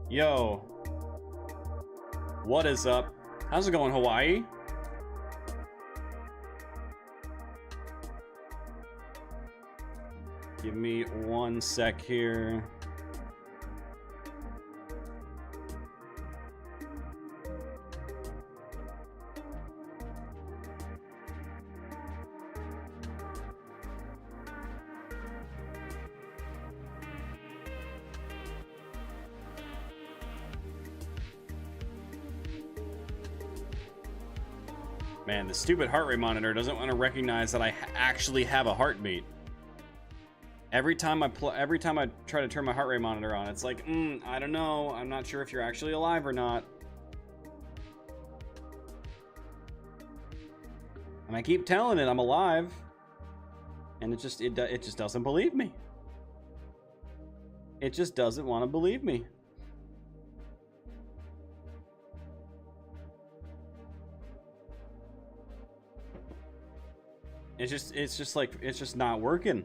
Yo. What is up? How's it going, Hawaii? Give me 1 sec here. Man, the stupid heart rate monitor doesn't want to recognize that I actually have a heartbeat. Every time I try to turn my heart rate monitor on, it's like, I don't know. I'm not sure if you're actually alive or not. And I keep telling it I'm alive, and it just doesn't believe me. It just doesn't want to believe me. It's just not working.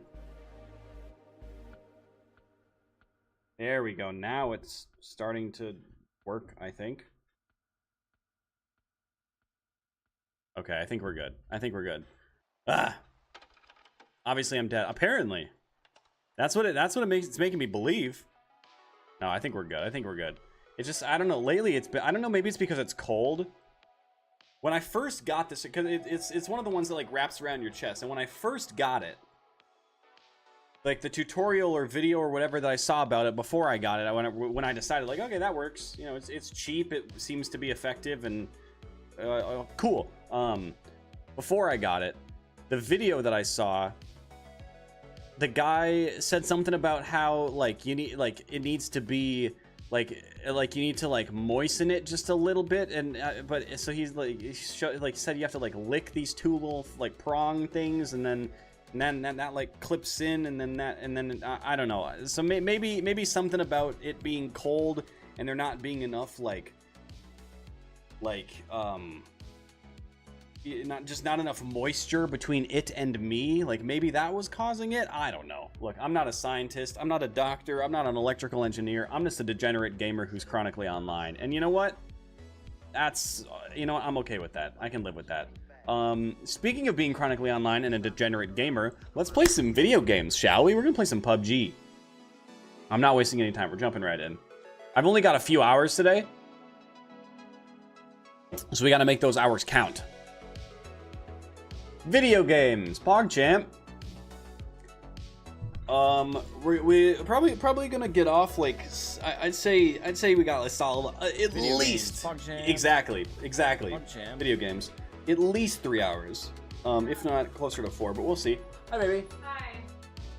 There we go. Now it's starting to work, I think. Okay, I think we're good. Obviously I'm dead. Apparently. That's what it's making me believe. No, I think we're good. It's just, I don't know, lately I don't know, maybe it's because it's cold. When I first got this, because it's one of the ones that like wraps around your chest, and when I first got it, like the tutorial or video or whatever that I saw about it before I got it, when I decided like, okay, that works, you know, it's cheap, it seems to be effective, and cool. Before I got it, the video that I saw, the guy said something about how like you need, like it needs to be like you need to like moisten it just a little bit, and but so he's like said you have to like lick these two little like prong things, and then that like clips in, and then I don't know. So maybe something about it being cold and there not being enough not enough moisture between it and me, like maybe that was causing it. I don't know. Look, I'm not a scientist, I'm not a doctor, I'm not an electrical engineer. I'm just a degenerate gamer who's chronically online, and you know what, that's I'm okay with that. I can live with that. Speaking of being chronically online and a degenerate gamer, let's play some video games, shall we? We're gonna play some PUBG. I'm not wasting any time, we're jumping right in. I've only got a few hours today, so we gotta make those hours count. Video games, PogChamp. We probably gonna get off like I'd say we got a solid at Video least games, PogChamp. exactly PogChamp. video games, at least 3 hours, if not closer to 4, but we'll see. Hi, baby. Hi.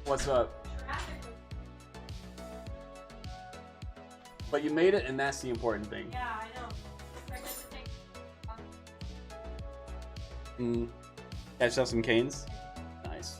What's up? Traffic was... But you made it, and that's the important thing. Yeah, I know. I get to take... Catch up some canes. Nice.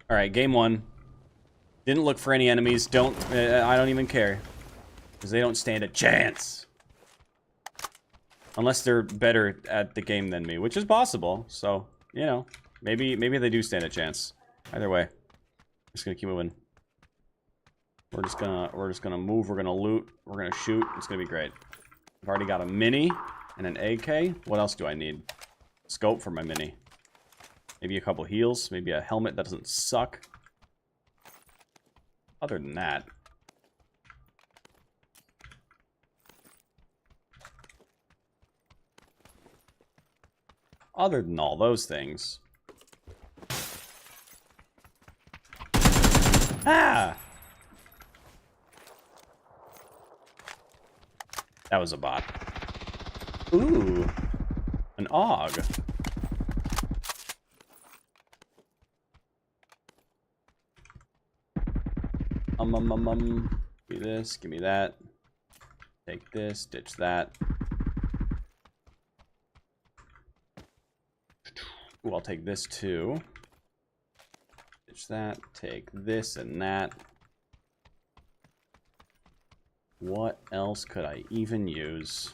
Alright, game 1. Didn't look for any enemies. I don't even care. Because they don't stand a chance. Unless they're better at the game than me, which is possible. So, you know, maybe they do stand a chance. Either way, I'm just gonna keep moving. We're just gonna move. We're gonna loot. We're gonna shoot. It's gonna be great. I've already got a mini and an AK. What else do I need? Scope for my mini. Maybe a couple heals. Maybe a helmet that doesn't suck. Other than that. Other than all those things. Ah! That was a bot. Ooh. An AUG. Give me this, give me that. Take this, ditch that. Ooh, I'll take this too. Ditch that, take this and that. What else could I even use?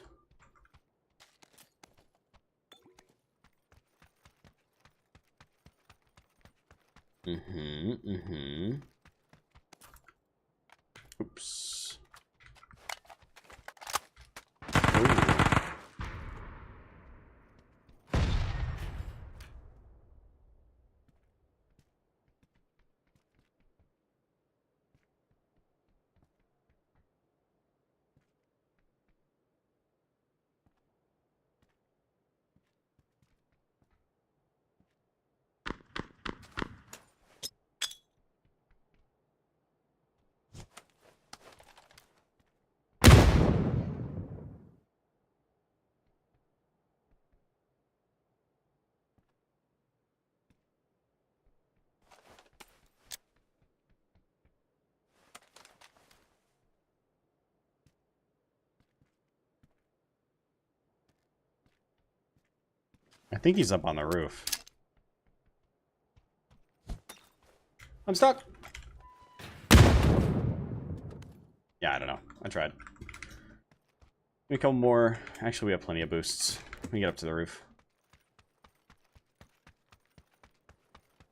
Oops. Ooh. I think he's up on the roof. I'm stuck. Yeah, I don't know. I tried. Maybe a couple more. Actually, we have plenty of boosts. Let me get up to the roof.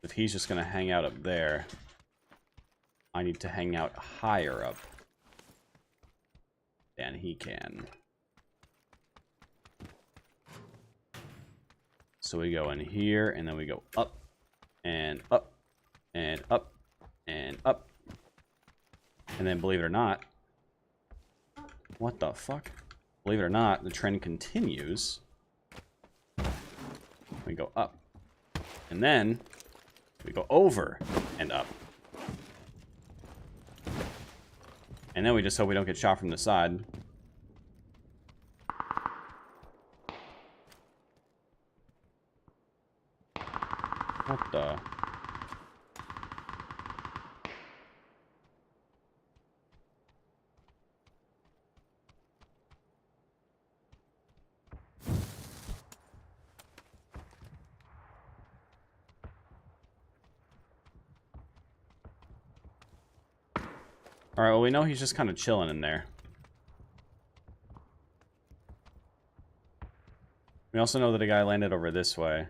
If he's just gonna hang out up there, I need to hang out higher up than he can. So we go in here, and then we go up, and up, and up, and up. And then, believe it or not, what the fuck? Believe it or not, the trend continues. We go up. And then, we go over and up. And then we just hope we don't get shot from the side. What the? Alright, well, we know he's just kind of chilling in there. We also know that a guy landed over this way.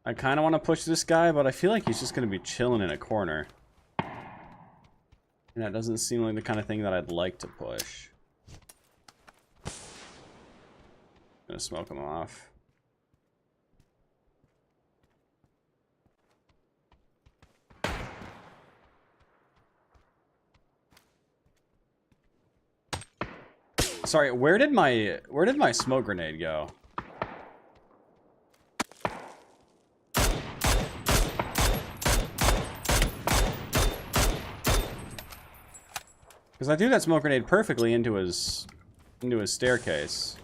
I kind of want to push this guy, but I feel like he's just going to be chilling in a corner. And that doesn't seem like the kind of thing that I'd like to push. Gonna smoke him off. Sorry, where did my smoke grenade go? Because I threw that smoke grenade perfectly into his staircase.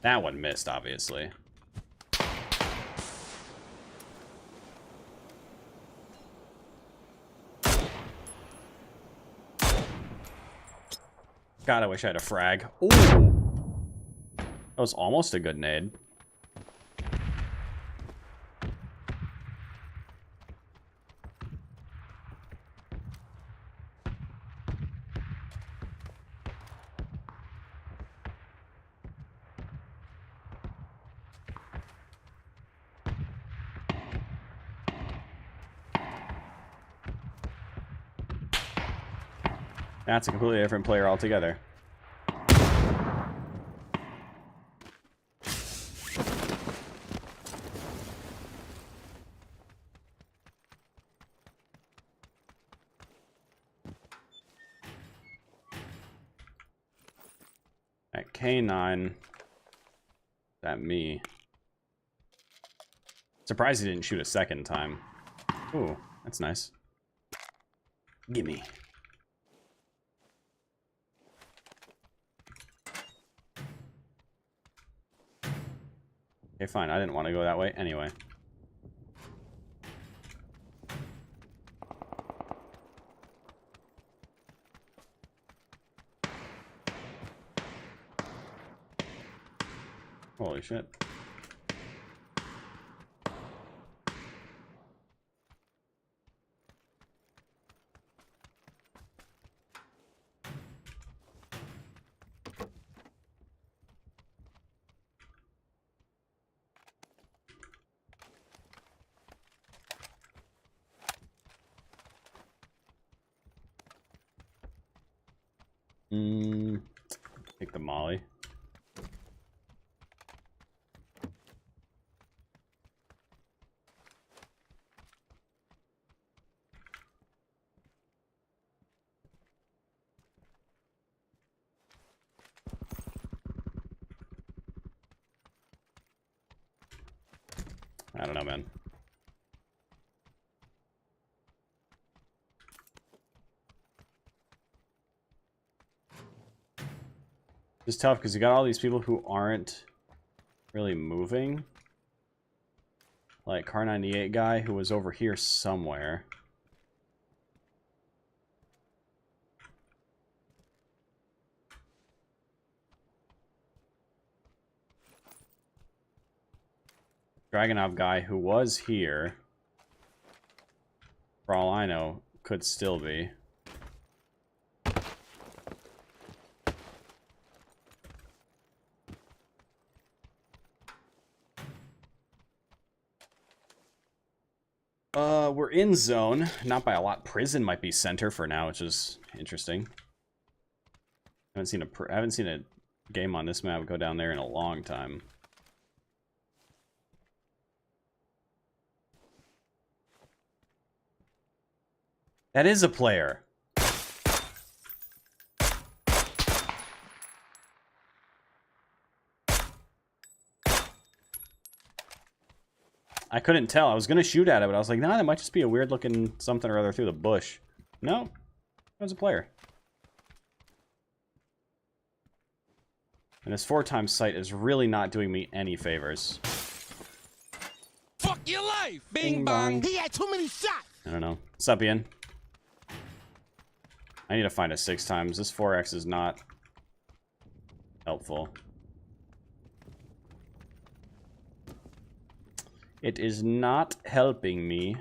That one missed, obviously. God, I wish I had a frag. Ooh! That was almost a good nade. That's a completely different player altogether. That K9. That me. Surprised he didn't shoot a second time. Ooh, that's nice. Gimme. Okay, fine. I didn't want to go that way anyway. Holy shit. Take the molly. I don't know, man. It's tough because you got all these people who aren't really moving. Like Car 98 guy who was over here somewhere. Dragonov guy who was here. For all I know, could still be. We're in zone. Not by a lot. Prison might be center for now, which is interesting. I haven't seen a game on this map go down there in a long time. That is a player. I couldn't tell. I was going to shoot at it, but I was like, nah, that might just be a weird looking something or other through the bush. No, that was a player. And this 4x sight is really not doing me any favors. Fuck your life! Bing, Bing bong. bong. He had too many shots. I don't know. What's up, Ian? I need to find a 6x. This 4x is not helpful. It is not helping me.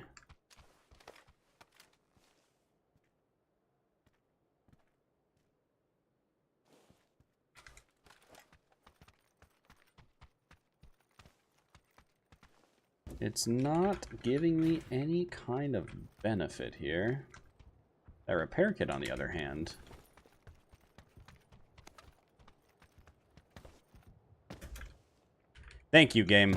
It's not giving me any kind of benefit here. That repair kit, on the other hand. Thank you, game.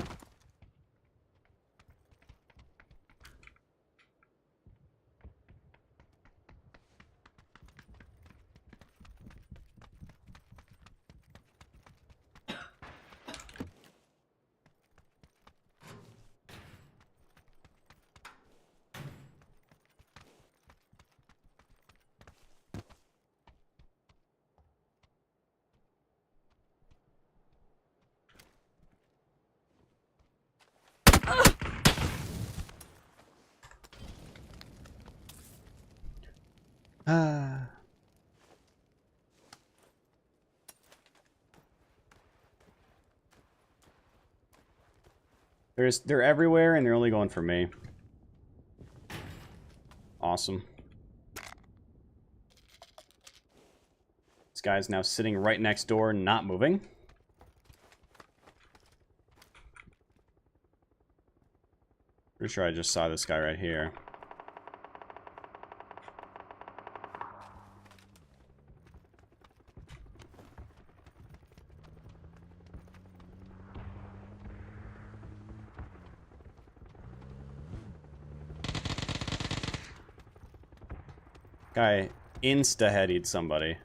They're everywhere, and they're only going for me. Awesome. This guy's now sitting right next door, not moving. Pretty sure I just saw this guy right here. Guy insta-headied somebody.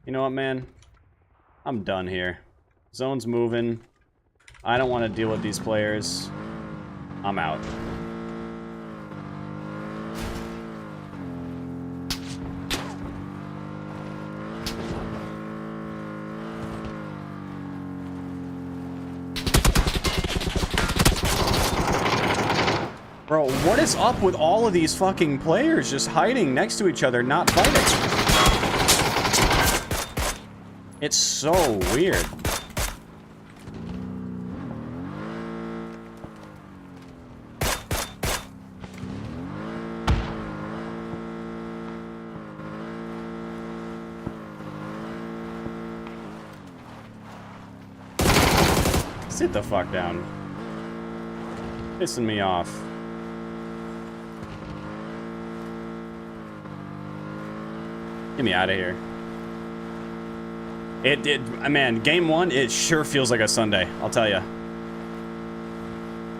You know what, man? I'm done here. Zone's moving. I don't want to deal with these players. I'm out. Bro, what is up with all of these fucking players just hiding next to each other, not fighting? It's so weird. Sit the fuck down. Pissing me off. Get me out of here. Man, game one, it sure feels like a Sunday, I'll tell you.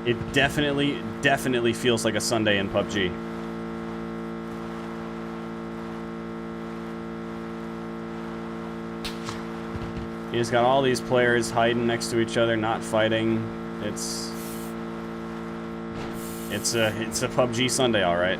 It definitely feels like a Sunday in PUBG. You just got all these players hiding next to each other, not fighting. It's a PUBG Sunday, all right.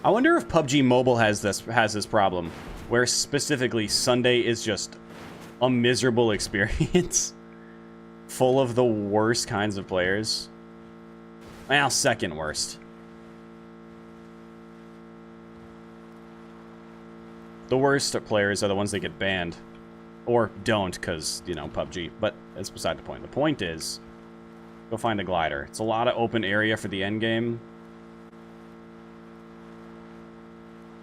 I wonder if PUBG Mobile has this problem, where specifically Sunday is just a miserable experience, full of the worst kinds of players. Well, second worst. The worst players are the ones that get banned, or don't, because you know PUBG. But that's beside the point. The point is, go find a glider. It's a lot of open area for the end game.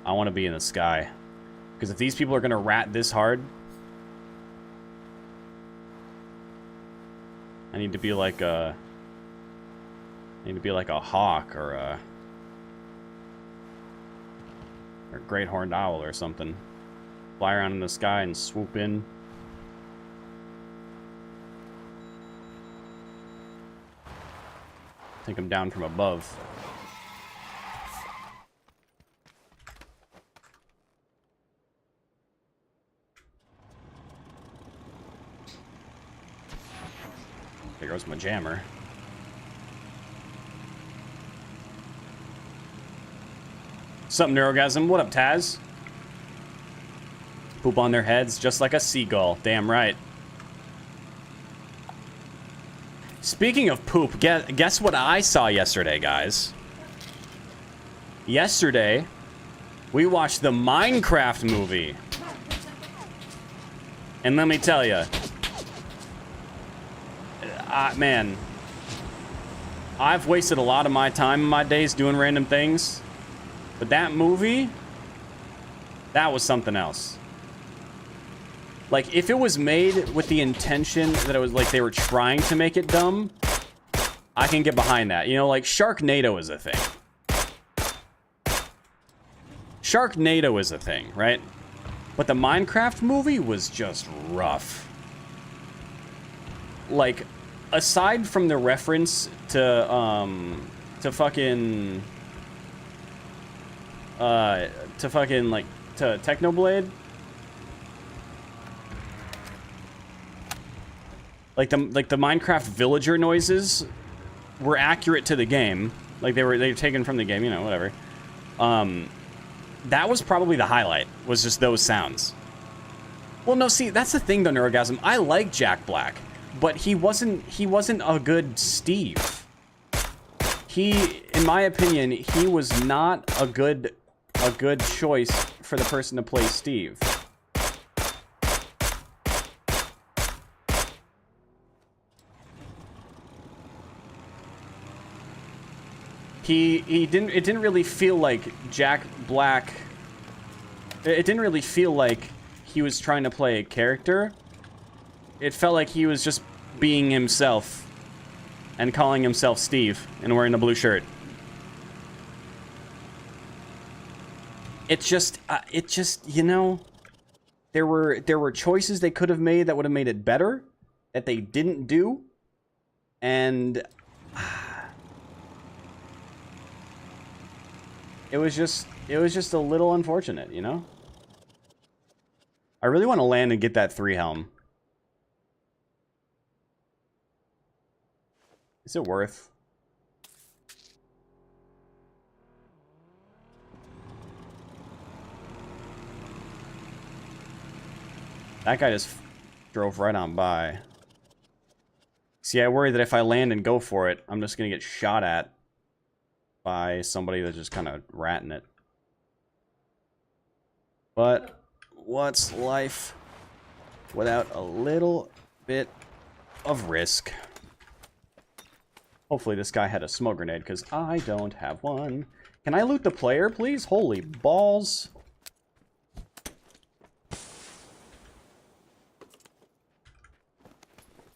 I want to be in the sky. Because if these people are going to rat this hard, I need to be like a hawk or a great horned owl or something. Fly around in the sky and swoop in. Take them down from above. There goes my jammer. Something Neurogasm. What up, Taz? Poop on their heads just like a seagull. Damn right. Speaking of poop, guess what I saw yesterday, guys? Yesterday, we watched the Minecraft movie. And let me tell you, man, I've wasted a lot of my time in my days doing random things, but that movie, that was something else. Like, if it was made with the intention that it was like they were trying to make it dumb, I can get behind that. You know, like Sharknado is a thing. Sharknado is a thing, right? But the Minecraft movie was just rough. Like, aside from the reference to fucking Technoblade, like the Minecraft villager noises were accurate to the game. Like they were taken from the game, you know, whatever. That was probably the highlight, was just those sounds. Well, no, see, that's the thing though, Neurogasm. I like Jack Black, but he wasn't a good Steve. He, in my opinion, he was not a good choice for the person to play Steve. It didn't really feel like Jack Black. It didn't really feel like he was trying to play a character. It felt like he was just being himself and calling himself Steve and wearing a blue shirt. it just, you know, there were choices they could have made that would have made it better that they didn't do, and it was just a little unfortunate, you know? I really want to land and get that 3 helm. Is it worth? That guy just drove right on by. See, I worry that if I land and go for it, I'm just gonna get shot at by somebody that's just kind of ratting it. But what's life without a little bit of risk? Hopefully this guy had a smoke grenade, because I don't have one. Can I loot the player, please? Holy balls.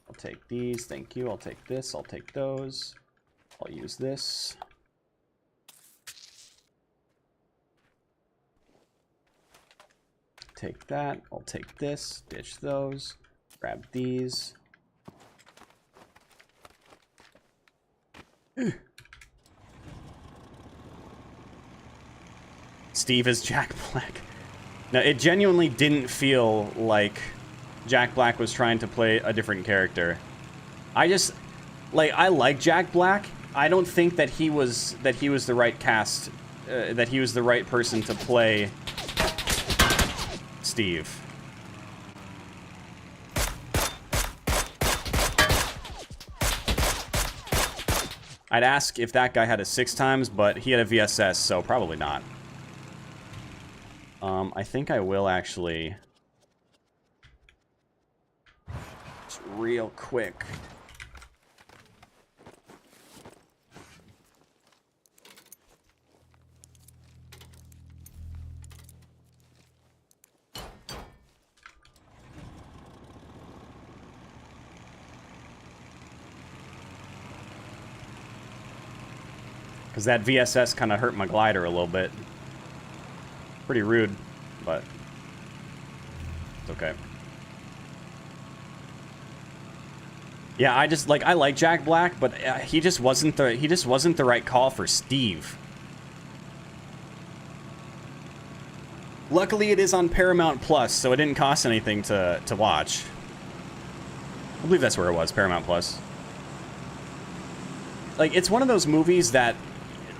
I'll take these, thank you. I'll take this, I'll take those. I'll use this. Take that, I'll take this, ditch those, grab these. Steve is Jack Black. No, it genuinely didn't feel like Jack Black was trying to play a different character. I just, like, I like Jack Black. I don't think that he was the right cast, that he was the right person to play Steve. I'd ask if that guy had a 6x, but he had a VSS, so probably not. I think I will actually... Just real quick. Because that VSS kind of hurt my glider a little bit. Pretty rude, but it's okay. Yeah, I like Jack Black, but he just wasn't the right call for Steve. Luckily, it is on Paramount Plus, so it didn't cost anything to watch. I believe that's where it was, Paramount Plus. Like, it's one of those movies that,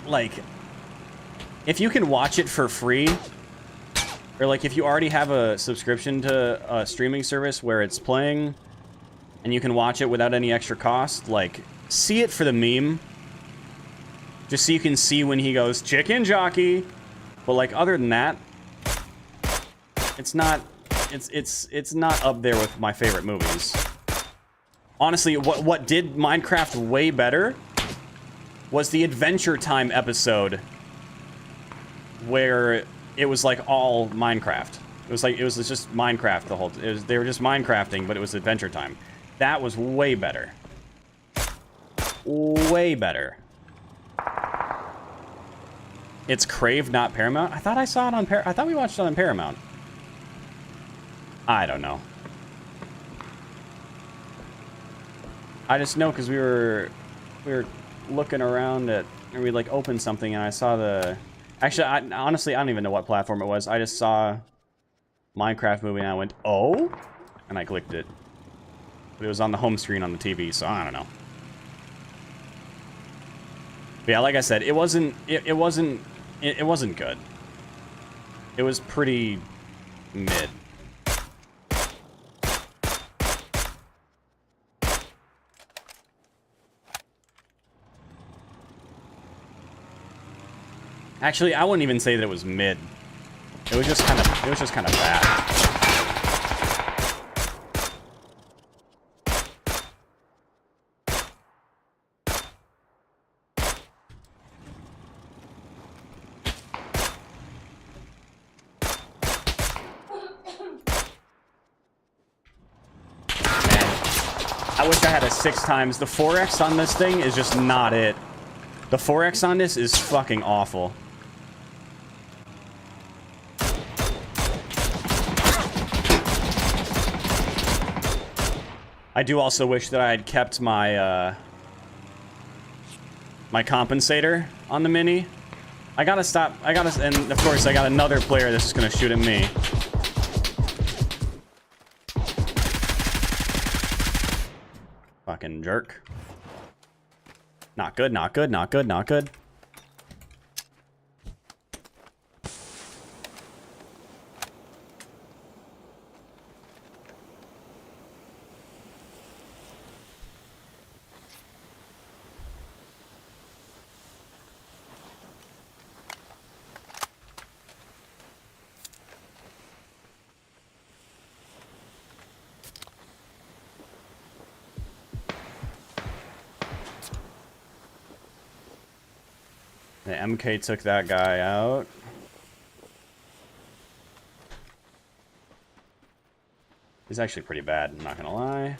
like, if you can watch it for free, or like if you already have a subscription to a streaming service where it's playing and you can watch it without any extra cost, like, see it for the meme. Just so you can see when he goes, chicken jockey. But like, other than that, it's not up there with my favorite movies. Honestly, what did Minecraft way better was the Adventure Time episode where it was like all Minecraft. It was just Minecraft the whole. They were just Minecrafting, but it was Adventure Time. That was way better. Way better. It's Crave, not Paramount. I thought I saw it on I thought we watched it on Paramount. I don't know. I just know because we were looking around at, and we like opened something, and I saw the. Actually, honestly, I don't even know what platform it was. I just saw Minecraft movie, and I went, oh, and I clicked it. But it was on the home screen on the TV, so I don't know. But yeah, like I said, it wasn't good. It was pretty mid. Actually, I wouldn't even say that it was mid. It was just kind of bad. I wish I had a 6x. The 4x on this thing is just not it. The 4x on this is fucking awful. I do also wish that I had kept my my compensator on the Mini. I gotta stop. And of course I got another player that's just gonna shoot at me. Fucking jerk. Not good, not good, not good, not good. The MK took that guy out. He's actually pretty bad, I'm not gonna lie.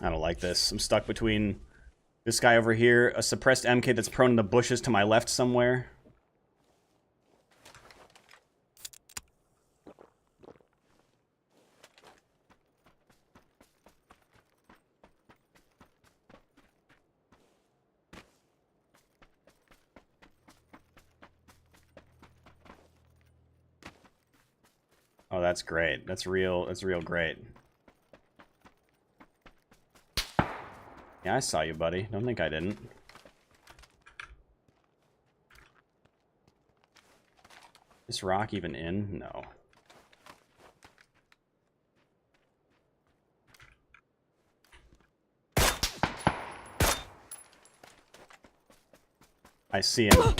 I don't like this. I'm stuck between this guy over here, a suppressed MK that's prone in the bushes to my left somewhere. Oh, that's great. That's real great. Yeah, I saw you, buddy. Don't think I didn't. Is rock even in? No. I see him.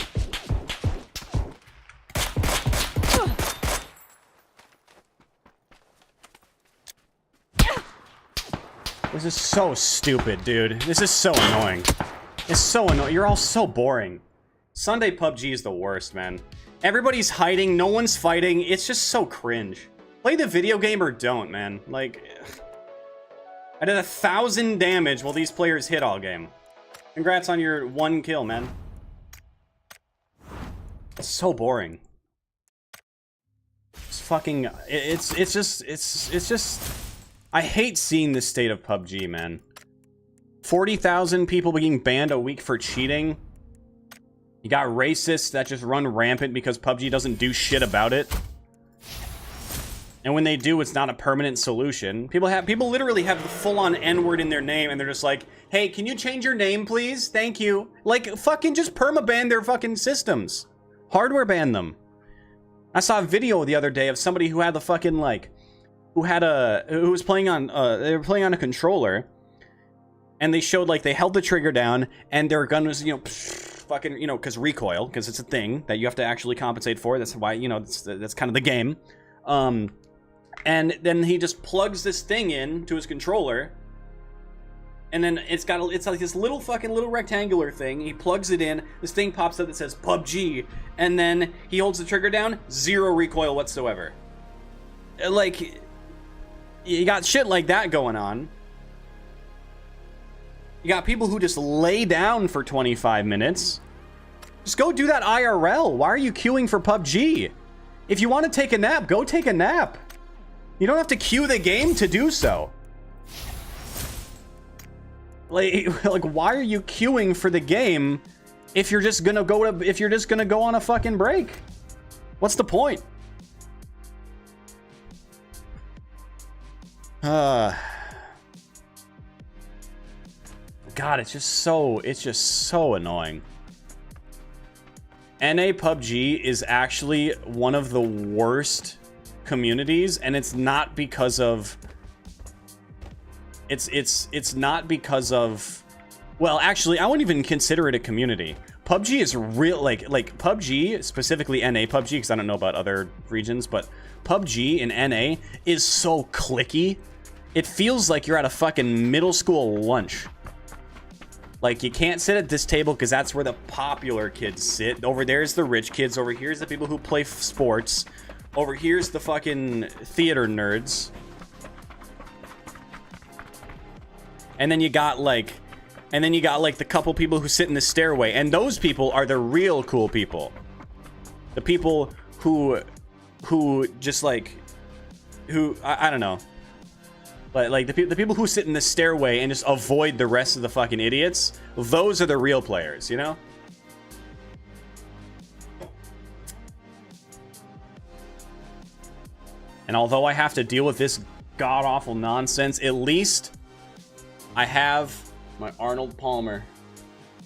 This is so stupid, dude. This is so annoying. It's so annoying. You're all so boring. Sunday PUBG is the worst, man. Everybody's hiding. No one's fighting. It's just so cringe. Play the video game or don't, man. Like, I did 1,000 damage while these players hit all game. Congrats on your 1 kill, man. It's so boring. It's fucking... It's just... I hate seeing this state of PUBG, man. 40,000 people being banned a week for cheating. You got racists that just run rampant because PUBG doesn't do shit about it. And when they do, it's not a permanent solution. People literally have the full-on N-word in their name, and they're just like, hey, can you change your name, please? Thank you. Like, fucking just perma-ban their fucking systems. Hardware ban them. I saw a video the other day of somebody who had the fucking, like... who was playing on, they were playing on a controller, and they showed, like, they held the trigger down, and their gun was, you know, fucking, you know, because recoil, because it's a thing that you have to actually compensate for. That's why, you know, that's kind of the game. And then he just plugs this thing in to his controller, and then it's like this little rectangular thing. He plugs it in, this thing pops up that says PUBG, and then he holds the trigger down, 0 recoil whatsoever. Like... you got shit like that going on. You got people who just lay down for 25 minutes. Just go do that IRL. Why are you queuing for PUBG? If you want to take a nap, go take a nap. You don't have to queue the game to do so. Like why are you queuing for the game if you're just gonna go on a fucking break? What's the point? God, it's just so annoying. NA PUBG is actually one of the worst communities, and it's not because of it's not because of, well, actually I wouldn't even consider it a community. PUBG is real, like PUBG, specifically NA PUBG, because I don't know about other regions, but PUBG in NA is so cliquey. It feels like you're at a fucking middle school lunch. Like, you can't sit at this table because that's where the popular kids sit. Over there's the rich kids. Over here's the people who play sports. Over here's the fucking theater nerds. And then you got like the couple people who sit in the stairway. And those people are the real cool people. The people who just like, I don't know. But like the people who sit in the stairway and just avoid the rest of the fucking idiots, those are the real players, you know? And although I have to deal with this god-awful nonsense, at least I have my Arnold Palmer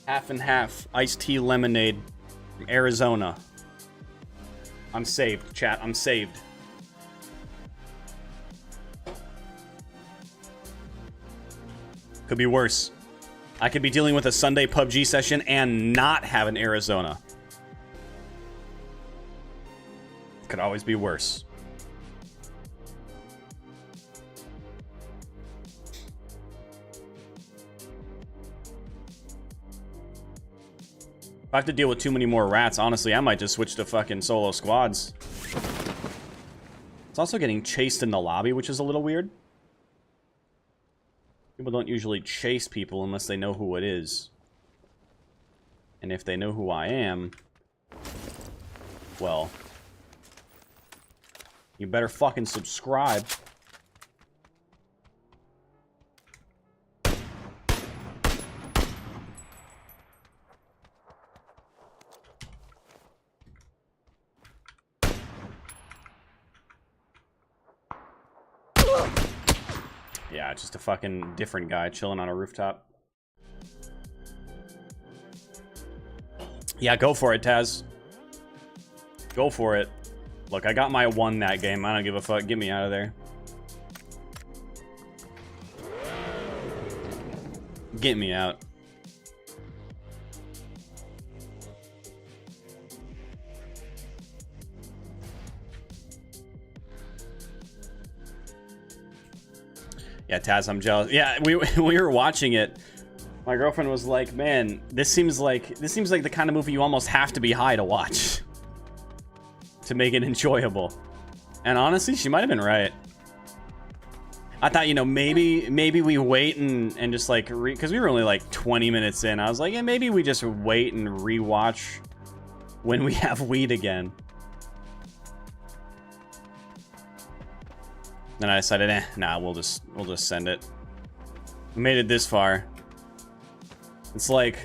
half and half iced tea lemonade from Arizona. I'm saved, chat. I'm saved. Could be worse. I could be dealing with a Sunday PUBG session and not have an Arizona. Could always be worse. If I have to deal with too many more rats, honestly, I might just switch to fucking solo squads. It's also getting chased in the lobby, which is a little weird. People don't usually chase people unless they know who it is. And if they know who I am, well, you better fucking subscribe. Yeah, just a fucking different guy chilling on a rooftop. Yeah, go for it, Taz. Go for it. Look, I got my one that game. I don't give a fuck. Get me out of there. Get me out. Yeah, Taz, I'm jealous. Yeah, we were watching it. My girlfriend was like, "Man, this seems like the kind of movie you almost have to be high to watch to make it enjoyable." And honestly, she might have been right. I thought, you know, maybe we wait and just like because we were only like 20 minutes in. I was like, yeah, maybe we just wait and rewatch when we have weed again. Then I decided, nah, we'll just send it. We made it this far. It's like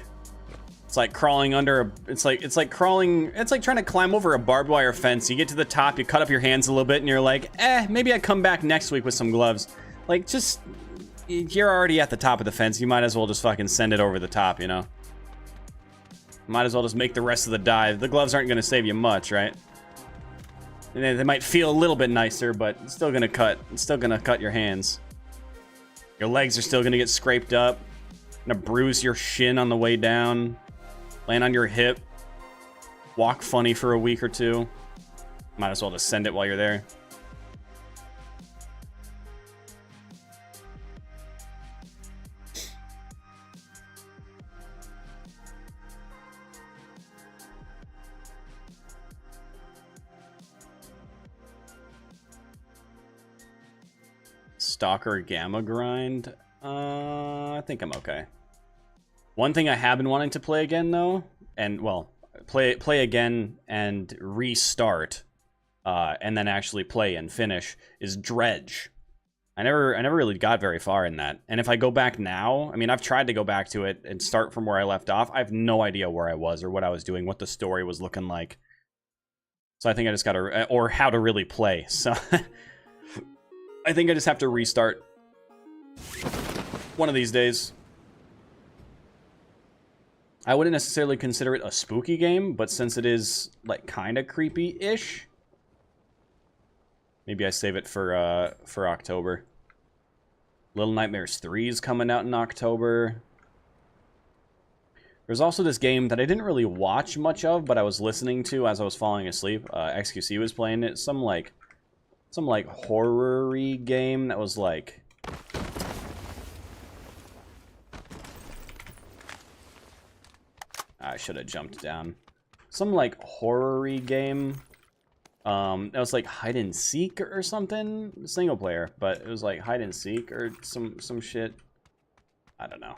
crawling under a, it's like trying to climb over a barbed wire fence. You get to the top, you cut up your hands a little bit, and you're like, maybe I come back next week with some gloves. Like, just, you're already at the top of the fence. You might as well just fucking send it over the top, you know? Might as well just make the rest of the dive. The gloves aren't gonna save you much, right? And they might feel a little bit nicer, but it's still gonna cut. It's still gonna cut your hands. Your legs are still gonna get scraped up. Gonna bruise your shin on the way down. Land on your hip. Walk funny for a week or two. Might as well just send it while you're there. Stalker Gamma Grind? I think I'm okay. One thing I have been wanting to play again, though, and, well, play again and restart, and then actually play and finish, is Dredge. I never really got very far in that. And if I go back now, I mean, I've tried to go back to it and start from where I left off. I have no idea where I was or what I was doing, what the story was looking like. So I think I just gotta, or how to really play, so... I think I just have to restart one of these days. I wouldn't necessarily consider it a spooky game, but since it is, like, kind of creepy-ish, maybe I save it for October. Little Nightmares 3 is coming out in October. There's also this game that I didn't really watch much of, but I was listening to as I was falling asleep. XQC was playing it. Some horror-y game that was like... I should have jumped down. Some like horror-y game. That was like hide and seek or something. Single player, but it was like hide and seek or some shit. I don't know.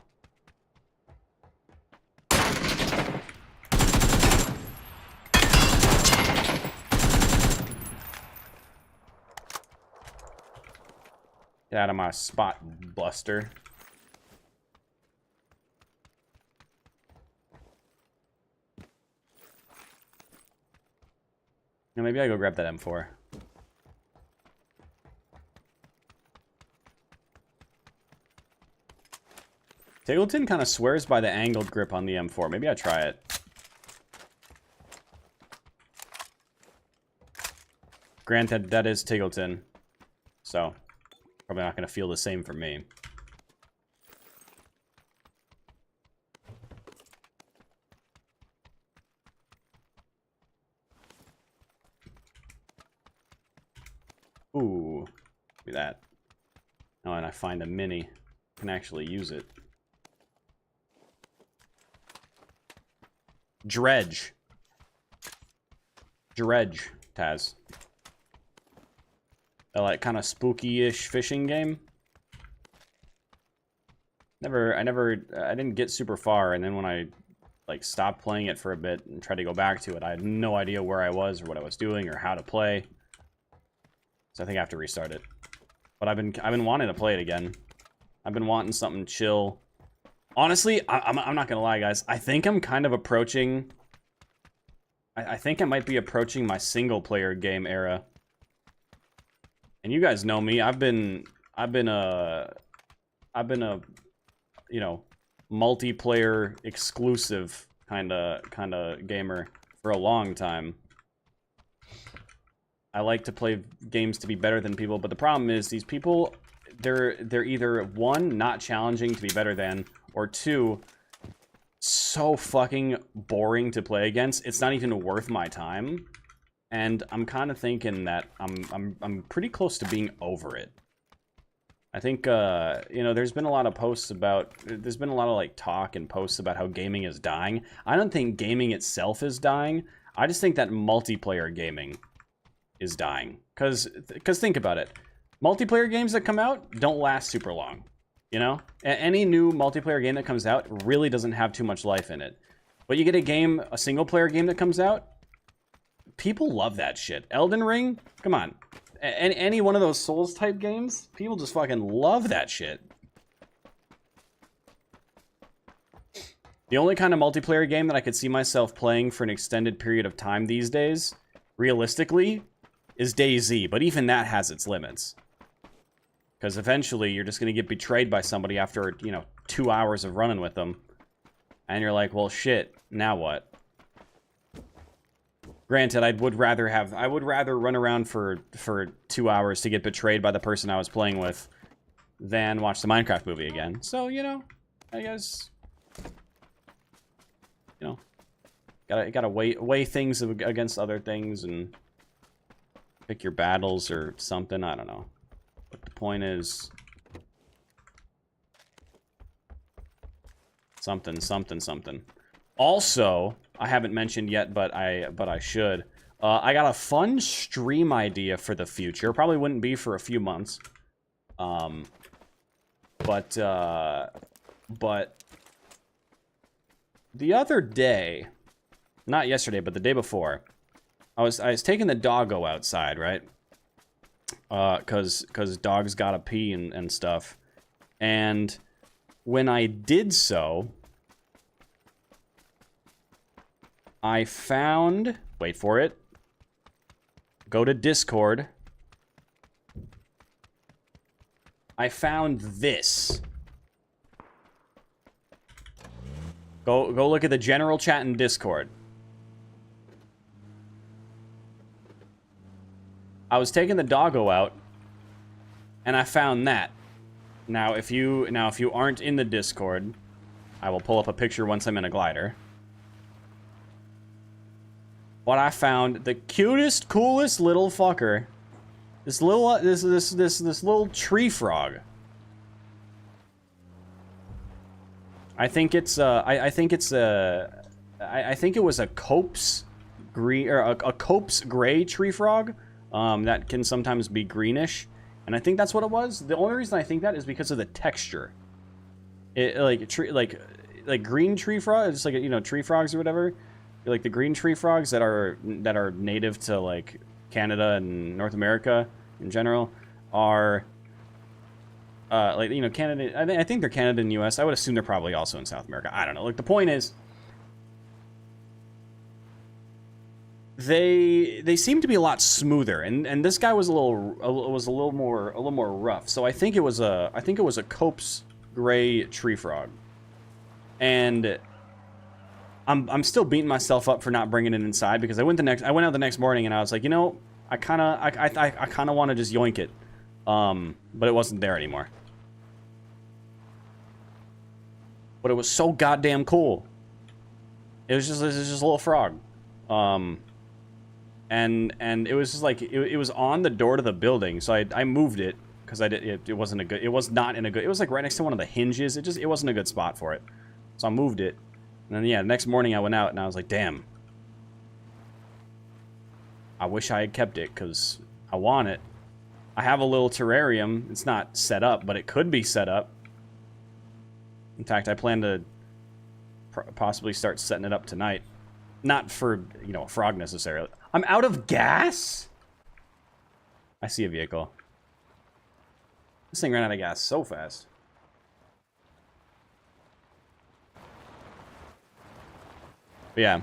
Get out of my spot, Buster. Now maybe I go grab that M4. Tekktite kind of swears by the angled grip on the M4. Maybe I try it. Granted, that is Tekktite, so probably not going to feel the same for me. Ooh, look at that. Oh, and I find a mini. Can actually use it. Dredge. Dredge, Taz. A like kind of spooky-ish fishing game. I didn't get super far, and then when I like stopped playing it for a bit and tried to go back to it, I had no idea where I was or what I was doing or how to play. So I think I have to restart it. But I've been wanting to play it again. I've been wanting something chill. Honestly, I'm not gonna lie, guys. I think I'm kind of approaching. I think I might be approaching my single player game era. And you guys know me. I've been a you know, multiplayer exclusive kind of gamer for a long time. I like to play games to be better than people, but the problem is these people, they're either one, not challenging to be better than, or two, so fucking boring to play against. It's not even worth my time. And I'm kind of thinking that I'm pretty close to being over it. I think you know, there's been a lot of posts about, there's been a lot of like talk and posts about how gaming is dying. I don't think gaming itself is dying. I just think that multiplayer gaming is dying. Cause think about it. Multiplayer games that come out don't last super long. You know? Any new multiplayer game that comes out really doesn't have too much life in it. But you get a single player game that comes out, people love that shit. Elden Ring? Come on. Any one of those Souls type games, people just fucking love that shit. The only kind of multiplayer game that I could see myself playing for an extended period of time these days, realistically, is DayZ, but even that has its limits. Because eventually you're just going to get betrayed by somebody after, you know, 2 hours of running with them. And you're like, well, shit, now what? Granted, I would rather run around for 2 hours to get betrayed by the person I was playing with than watch the Minecraft movie again. So, you know, I guess, you know, gotta weigh things against other things and pick your battles or something. I don't know. But the point is something. Also, I haven't mentioned yet, but I should. I got a fun stream idea for the future. Probably wouldn't be for a few months. But the other day, not yesterday, but the day before, I was taking the doggo outside, right? Cause dogs gotta pee and stuff. And when I did so, I found, wait for it, go to Discord. I found this. Go look at the general chat in Discord. I was taking the doggo out, and I found that. Now, if you aren't in the Discord, I will pull up a picture once I'm in a glider. But I found the cutest, coolest little fucker. This little tree frog. I think it was a Cope's green or a Cope's gray tree frog. That can sometimes be greenish, and I think that's what it was. The only reason I think that is because of the texture. It like green tree frog, it's like, you know, tree frogs or whatever. Like the green tree frogs that are native to like Canada and North America in general are like, you know, Canada. I think they're Canada and U.S. I would assume they're probably also in South America. I don't know. Like the point is, they seem to be a lot smoother, and this guy was a little more rough. So I think it was a Cope's gray tree frog, and I'm still beating myself up for not bringing it inside because I went out the next morning and I was like, you know, I kind of want to just yoink it, but it wasn't there anymore. But it was so goddamn cool. It was just a little frog, and it was just like it was on the door to the building, so I moved it because it was not in a good. It was like right next to one of the hinges. It wasn't a good spot for it, so I moved it. And then, yeah, the next morning I went out and I was like, damn. I wish I had kept it because I want it. I have a little terrarium. It's not set up, but it could be set up. In fact, I plan to possibly start setting it up tonight. Not for, you know, a frog necessarily. I'm out of gas? I see a vehicle. This thing ran out of gas so fast. But yeah.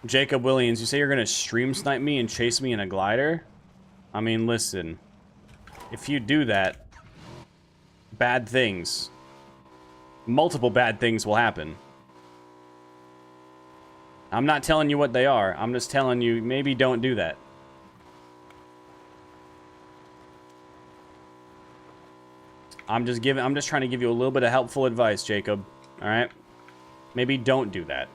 Jacob Williams, you say you're gonna stream snipe me and chase me in a glider? I mean, listen. If you do that, bad things, multiple bad things will happen. I'm not telling you what they are. I'm just telling you, maybe don't do that. I'm just trying to give you a little bit of helpful advice, Jacob. All right? Maybe don't do that.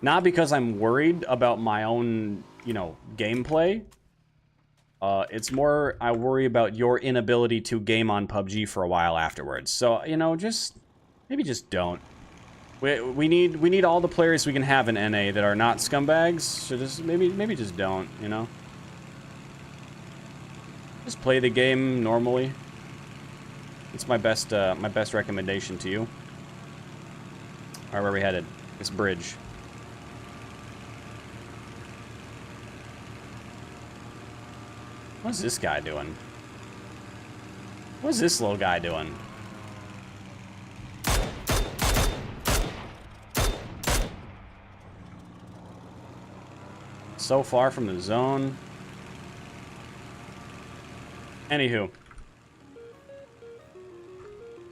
Not because I'm worried about my own, you know, gameplay. It's more I worry about your inability to game on PUBG for a while afterwards. So, you know, maybe just don't. We need all the players we can have in NA that are not scumbags. So just maybe just don't, you know. Just play the game normally. It's my best recommendation to you. All right, where are we headed? This bridge. What's this guy doing? What's this little guy doing? So far from the zone. Anywho.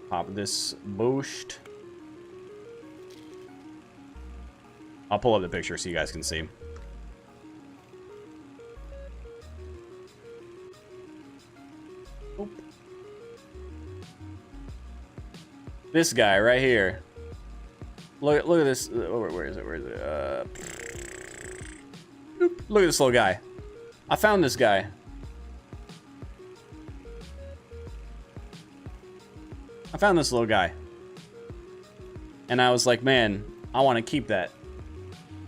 Pop this boost. I'll pull up the picture so you guys can see. Oop. This guy right here. Look at this. Where is it? Look at this little guy. I found this guy. I found this little guy. And I was like, man, I want to keep that.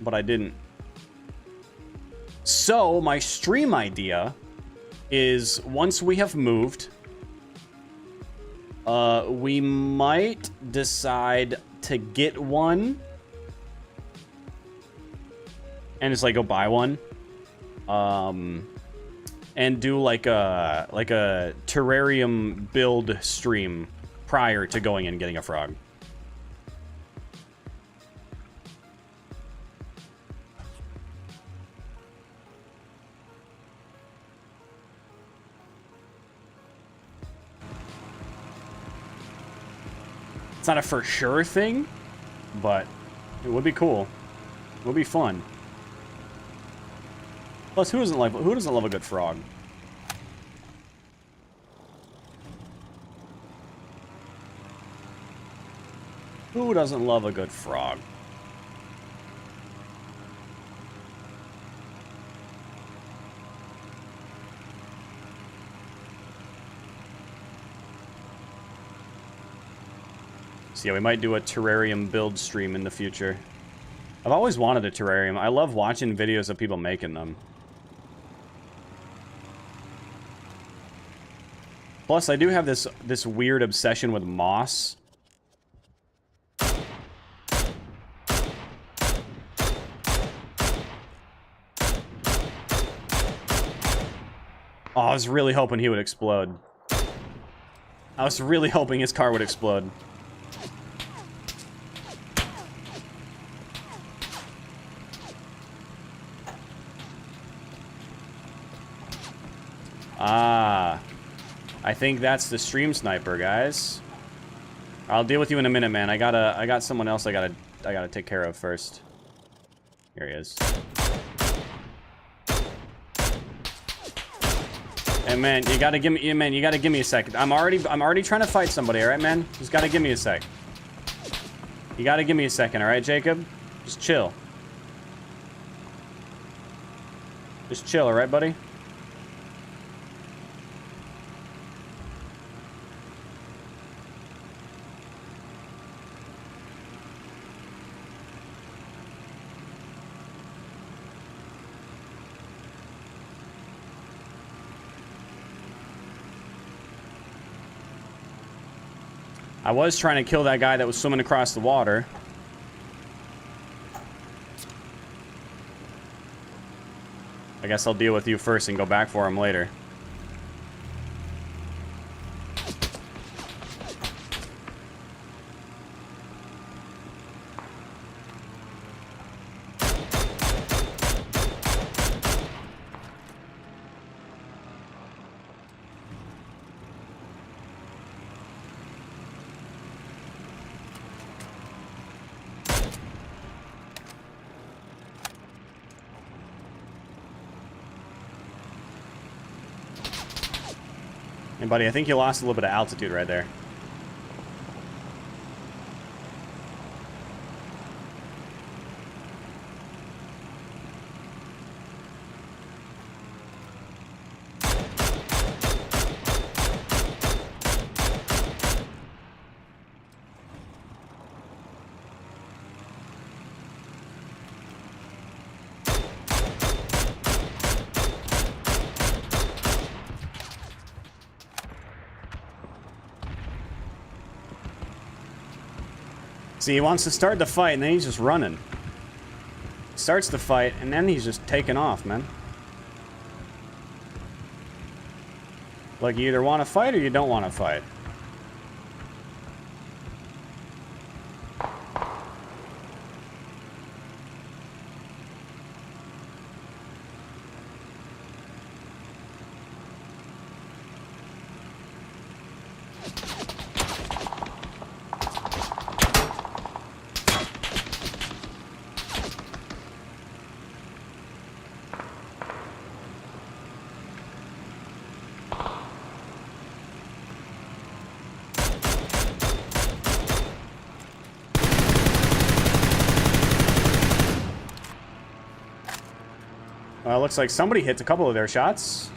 But I didn't. So, my stream idea is once we have moved, we might decide to get one. And just like go buy one. And do like a terrarium build stream prior to going and getting a frog. It's not a for sure thing, but it would be cool. It would be fun. Plus, who doesn't love a good frog? Who doesn't love a good frog? So yeah, we might do a terrarium build stream in the future. I've always wanted a terrarium. I love watching videos of people making them. Plus, I do have this weird obsession with moss. Oh, I was really hoping he would explode. I was really hoping his car would explode. Ah, I think that's the stream sniper, guys. I'll deal with you in a minute, man. I got someone else I gotta take care of first. Here he is. Hey man, you gotta give me a second. I'm already trying to fight somebody, alright, man? Just gotta give me a sec. You gotta give me a second, alright, Jacob? Just chill. Just chill, alright, buddy? I was trying to kill that guy that was swimming across the water. I guess I'll deal with you first and go back for him later. And buddy, I think you lost a little bit of altitude right there. See, he wants to start the fight, and then he's just running. Starts the fight, and then he's just taking off, man. Like, you either want to fight or you don't want to fight. Well, looks like somebody hit a couple of their shots.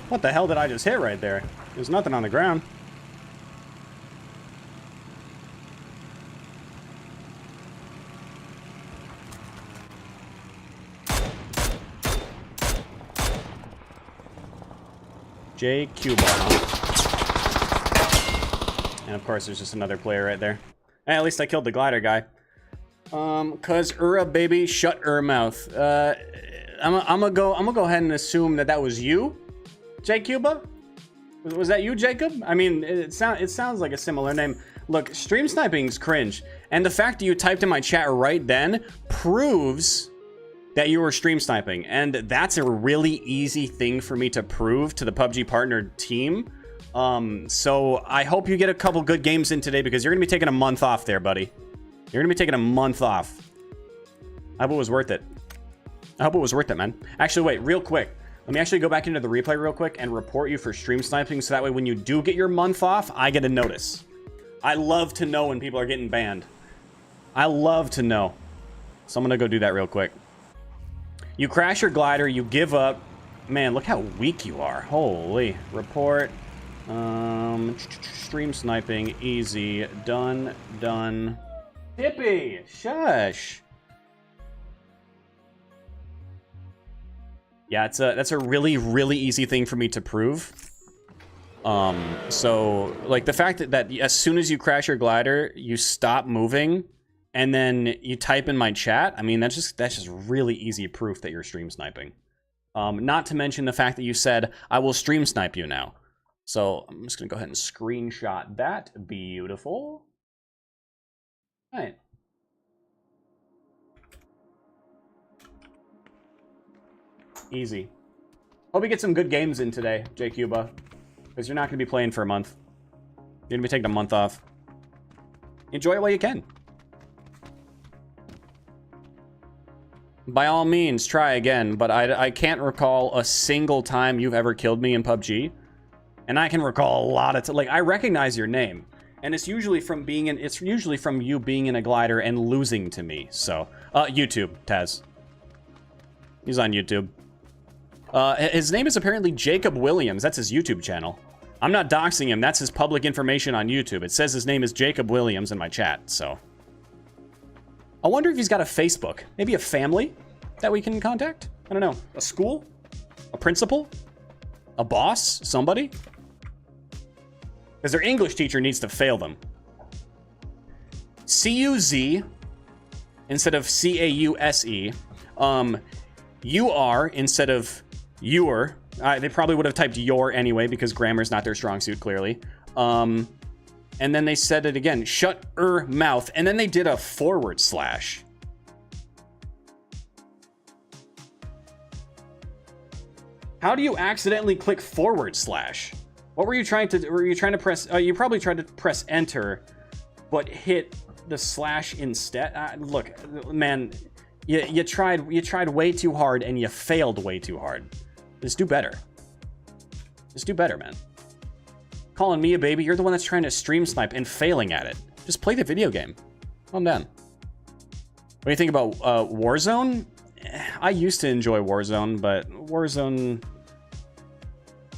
What the hell did I just hit right there? There's nothing on the ground. JQ bar. And of course there's just another player right there. At least I killed the glider guy. Cause baby, shut mouth. I'm gonna go ahead and assume that was you, J Cuba. Was that you, Jacob? I mean, it sounds like a similar name. Look, stream sniping's cringe, and the fact that you typed in my chat right then proves that you were stream sniping, and that's a really easy thing for me to prove to the PUBG partner team. So I hope you get a couple good games in today, because you're gonna be taking a month off there, buddy. You're gonna be taking a month off. I hope it was worth it. I hope it was worth it, man. Actually, wait, real quick. Let me actually go back into the replay real quick and report you for stream sniping, so that way when you do get your month off, I get a notice. I love to know when people are getting banned. I love to know. So I'm gonna go do that real quick. You crash your glider, you give up. Man, look how weak you are. Holy. Report. Stream sniping, easy. Done. Tippy, shush. Yeah, that's a really easy thing for me to prove. So like the fact that as soon as you crash your glider, you stop moving, and then you type in my chat. I mean, that's just really easy proof that you're stream sniping. Not to mention the fact that you said, I will stream snipe you now. So I'm just gonna go ahead and screenshot that. Beautiful. All right. Easy. Hope you get some good games in today, J Cuba, because you're not going to be playing for a month. You're going to be taking a month off. Enjoy it while you can. By all means, try again, but I can't recall a single time you've ever killed me in PUBG. And I can recall a lot of like, I recognize your name, and it's usually from you being in a glider and losing to me. So, YouTube, Taz. He's on YouTube. His name is apparently Jacob Williams. That's his YouTube channel. I'm not doxing him. That's his public information on YouTube. It says his name is Jacob Williams in my chat, so. I wonder if he's got a Facebook. Maybe a family that we can contact? I don't know. A school? A principal? A boss? Somebody? Because their English teacher needs to fail them. C-U-Z instead of C-A-U-S-E. You-are instead of you're. They probably would have typed your anyway, because grammar's not their strong suit, clearly. And then they said it again. Shut mouth. And then they did a /. How do you accidentally click /? What were you trying to press? You probably tried to press enter, but hit the slash instead. Look, man, you tried way too hard, and you failed way too hard. Just do better. Just do better, man. Calling me a baby? You're the one that's trying to stream snipe and failing at it. Just play the video game. Calm down. What do you think about Warzone? I used to enjoy Warzone, but Warzone...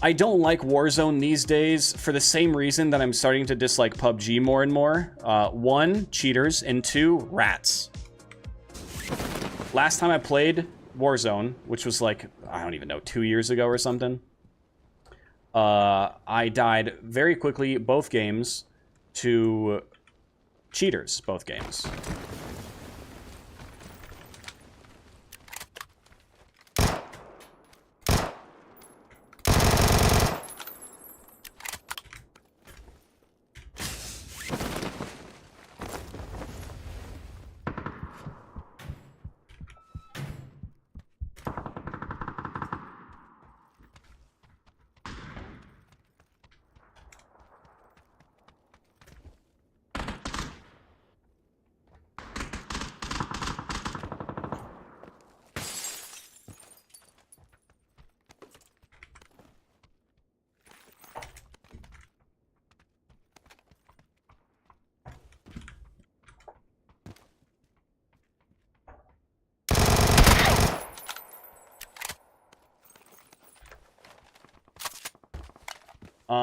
I don't like Warzone these days for the same reason that I'm starting to dislike PUBG more and more. 1, cheaters, and 2, rats. Last time I played Warzone, which was like, I don't even know, 2 years ago or something, I died very quickly both games to cheaters, both games.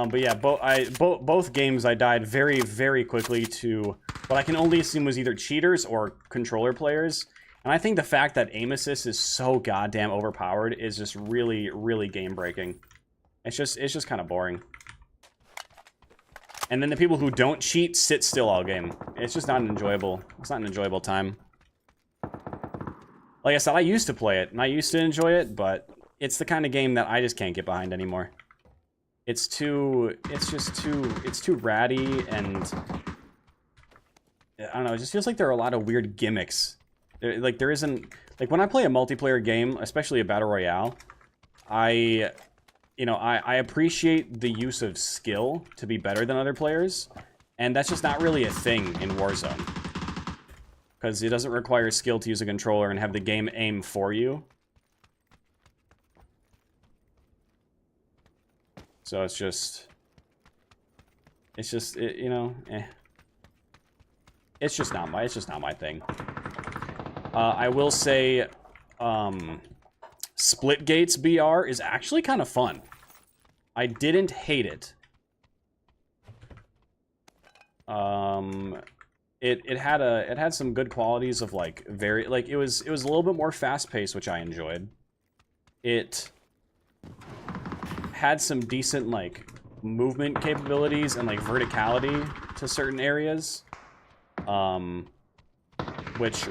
But yeah, both games I died very, very quickly to what I can only assume was either cheaters or controller players. And I think the fact that aim assist is so goddamn overpowered is just really, really game breaking. It's just kind of boring. And then the people who don't cheat sit still all game. It's just not an enjoyable. It's not an enjoyable time. Like I said, I used to play it, and I used to enjoy it, but it's the kind of game that I just can't get behind anymore. It's too ratty, and I don't know, it just feels like there are a lot of weird gimmicks. There isn't, like when I play a multiplayer game, especially a battle royale, I appreciate the use of skill to be better than other players, and that's just not really a thing in Warzone. Because it doesn't require skill to use a controller and have the game aim for you. So it's just, you know, eh. It's just not my thing. I will say, Splitgate's BR is actually kind of fun. I didn't hate it. It had some good qualities of like it was a little bit more fast paced, which I enjoyed. It had some decent like movement capabilities and like verticality to certain areas, which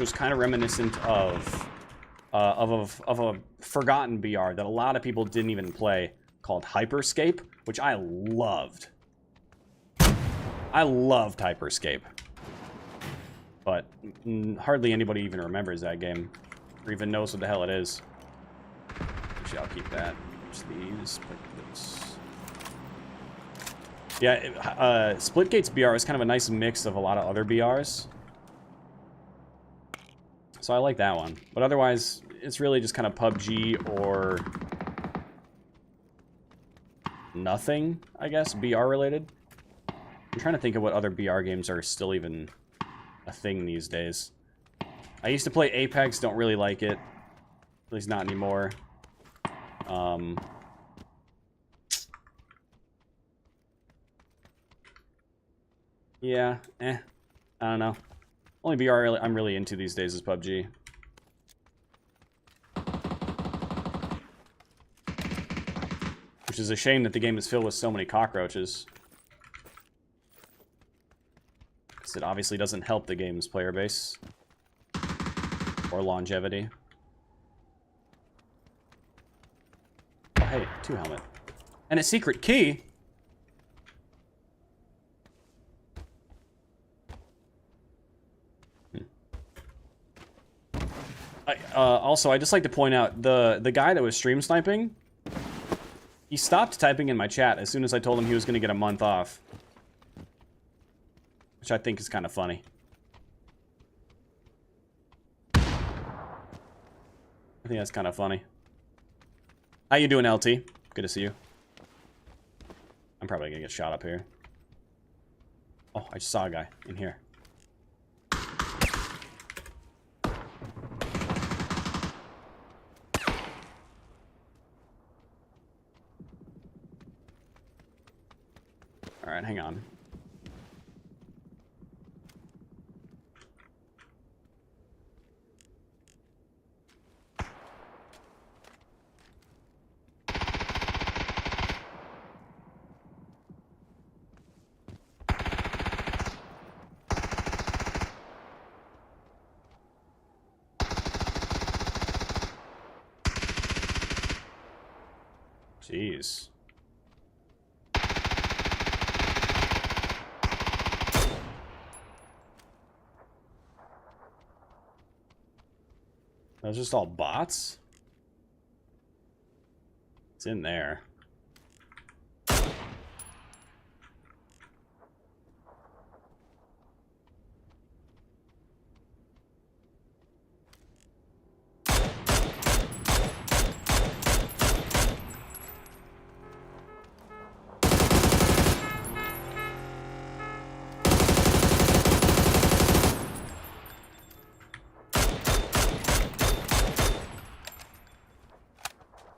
was kind of reminiscent of a forgotten BR that a lot of people didn't even play, called Hyperscape, which I loved. I loved Hyperscape. But hardly anybody even remembers that game, or even knows what the hell it is. Actually, I'll keep that. Just these, put this. Yeah, Splitgate's BR is kind of a nice mix of a lot of other BRs. So I like that one. But otherwise, it's really just kind of PUBG or nothing, I guess, BR related. I'm trying to think of what other BR games are still even a thing these days. I used to play Apex, don't really like it. At least not anymore. Yeah, I don't know. Only BR I'm really into these days is PUBG. Which is a shame that the game is filled with so many cockroaches. Because it obviously doesn't help the game's player base. Or longevity. Oh, hey, 2 helmet. And a secret key? Also, I'd just like to point out, the guy that was stream sniping, he stopped typing in my chat as soon as I told him he was going to get a month off. Which I think is kind of funny. I think that's kind of funny. How you doing, LT? Good to see you. I'm probably going to get shot up here. Oh, I just saw a guy in here. Alright, hang on. Jeez. Those just all bots? It's in there.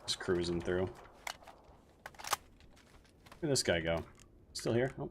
Just cruising through. Where'd this guy go? Still here? Oh.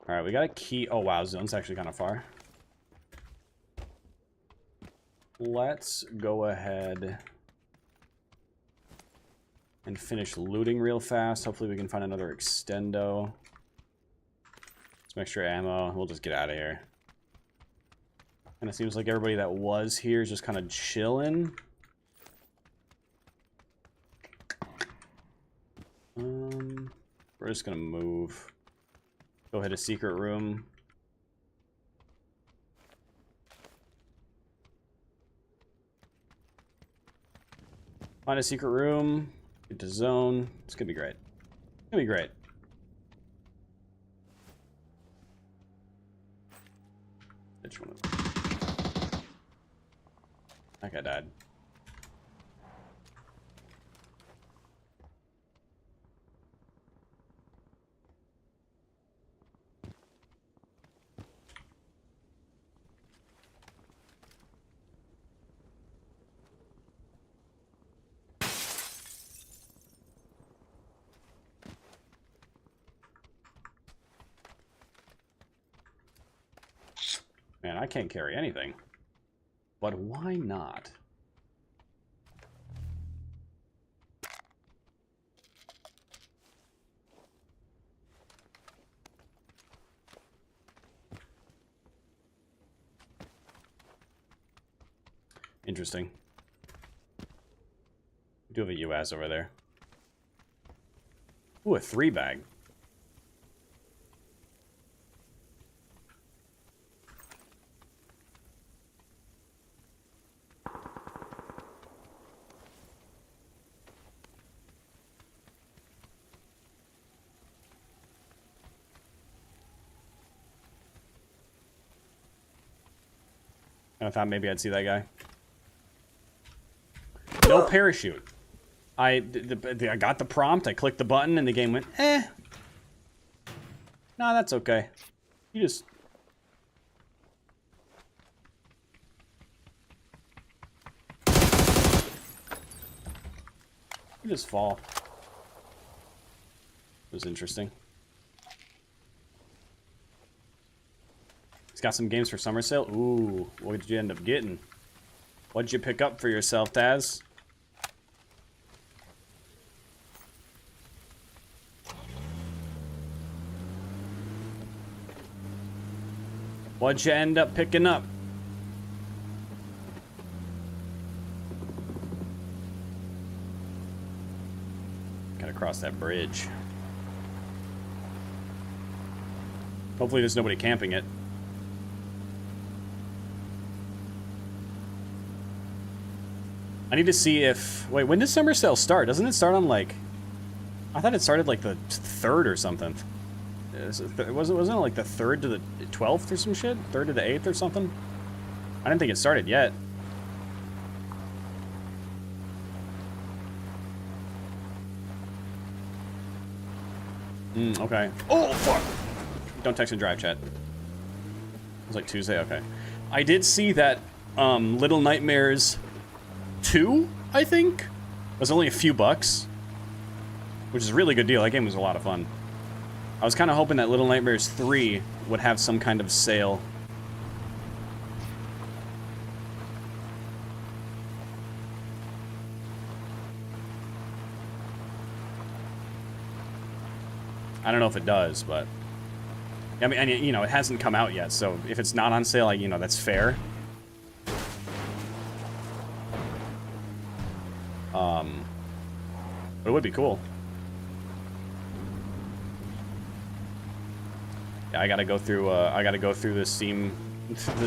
Alright, we got a key. Oh, wow. Zone's actually kind of far. Let's go ahead and finish looting real fast. Hopefully we can find another extendo. Some extra ammo. We'll just get out of here. And it seems like everybody that was here is just kind of chilling. We're just gonna move. Go hit a secret room. Find a secret room. Get to zone. It's gonna be great. It's gonna be great. Which one? That guy died. Man, I can't carry anything. But why not? Interesting. We do have a US over there. Ooh, a 3-bag. I thought maybe I'd see that guy. No parachute. I got the prompt, I clicked the button, and the game went, eh. Nah, that's okay. You just... You just fall. It was interesting. He's got some games for summer sale. Ooh, what did you end up getting? What'd you pick up for yourself, Taz? What'd you end up picking up? Gotta cross that bridge. Hopefully there's nobody camping it. I need to see if... Wait, when does summer sale start? Doesn't it start on, like... I thought it started, like, the 3rd or something. Wasn't it, like, the 3rd to the 12th or some shit? 3rd to the 8th or something? I didn't think it started yet. Okay. Oh, fuck! Don't text and drive, chat. It was like Tuesday, okay. I did see that, Little Nightmares 2, I think, was only a few bucks, which is a really good deal. That game was a lot of fun. I was kind of hoping that Little Nightmares 3 would have some kind of sale. I don't know if it does, but I mean, you know, it hasn't come out yet, so if it's not on sale, you know, that's fair. But it would be cool. Yeah, I gotta go through the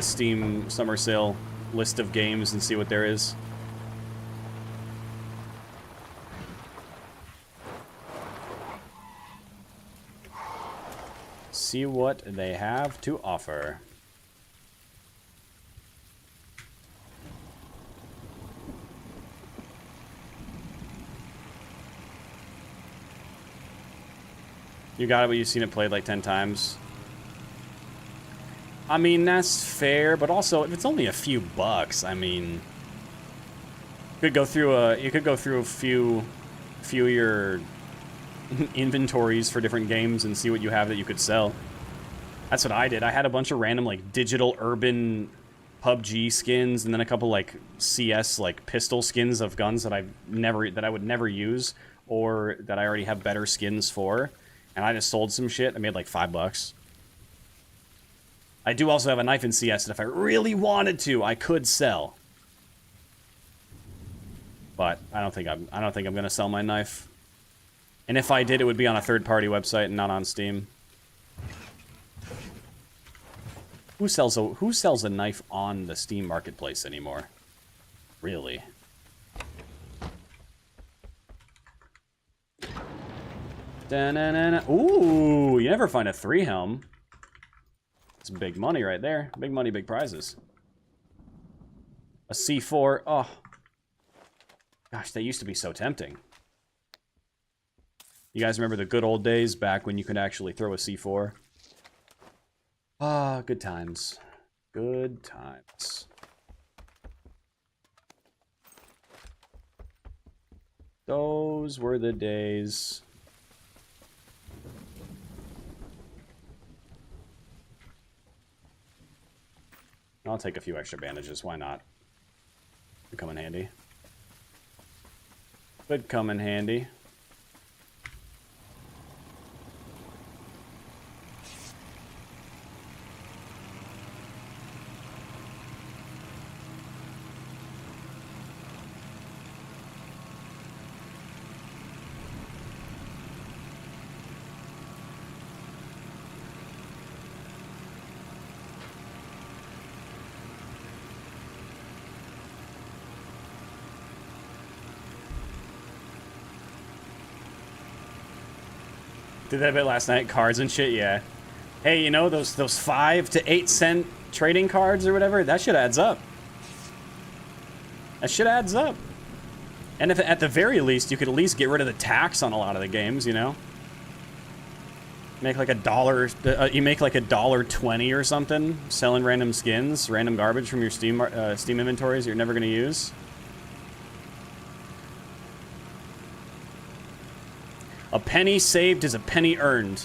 Steam summer sale list of games and see what there is. See what they have to offer. You got it, but you've seen it played like 10 times. I mean, that's fair, but also if it's only a few bucks, I mean, you could go through a few of your inventories for different games and see what you have that you could sell. That's what I did. I had a bunch of random like digital urban PUBG skins and then a couple like CS like pistol skins of guns that I would never use or that I already have better skins for, and I just sold some shit. I made like $5. I do also have a knife in CS that if I really wanted to, I could sell. But I don't think I'm gonna sell my knife. And if I did, it would be on a third-party website and not on Steam. Who sells a knife on the Steam marketplace anymore? Really? Da-na-na-na. Ooh, you never find a 3 helm. It's big money right there. Big money, big prizes. A C4. Oh. Gosh, they used to be so tempting. You guys remember the good old days back when you could actually throw a C4? Ah, good times. Good times. Those were the days. I'll take a few extra bandages. Why not? Could come in handy. Could come in handy. Did that bit last night, cards and shit, yeah. Hey, you know those 5 to 8 cent trading cards or whatever? That shit adds up. That shit adds up. And if at the very least, you could at least get rid of the tax on a lot of the games, you know? Make like $1, you make like $1.20 or something, selling random skins, random garbage from your Steam inventories you're never gonna use. A penny saved is a penny earned.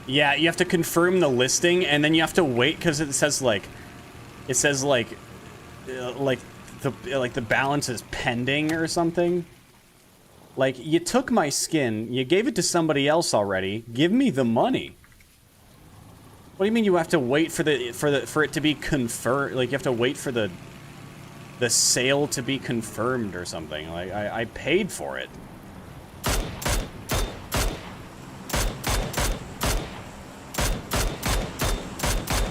Yeah, you have to confirm the listing, and then you have to wait because it says like the balance is pending or something. Like, you took my skin, you gave it to somebody else already. Give me the money. What do you mean you have to wait for it to be confirmed? Like, you have to wait for the sale to be confirmed or something. Like, I paid for it.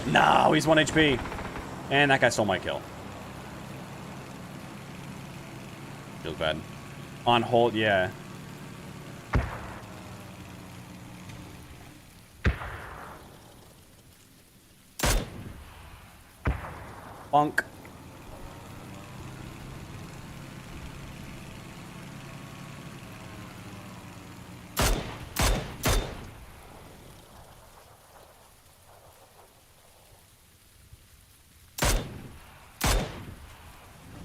No, he's 1 HP. And that guy stole my kill. Feels bad. On hold, yeah. Bonk.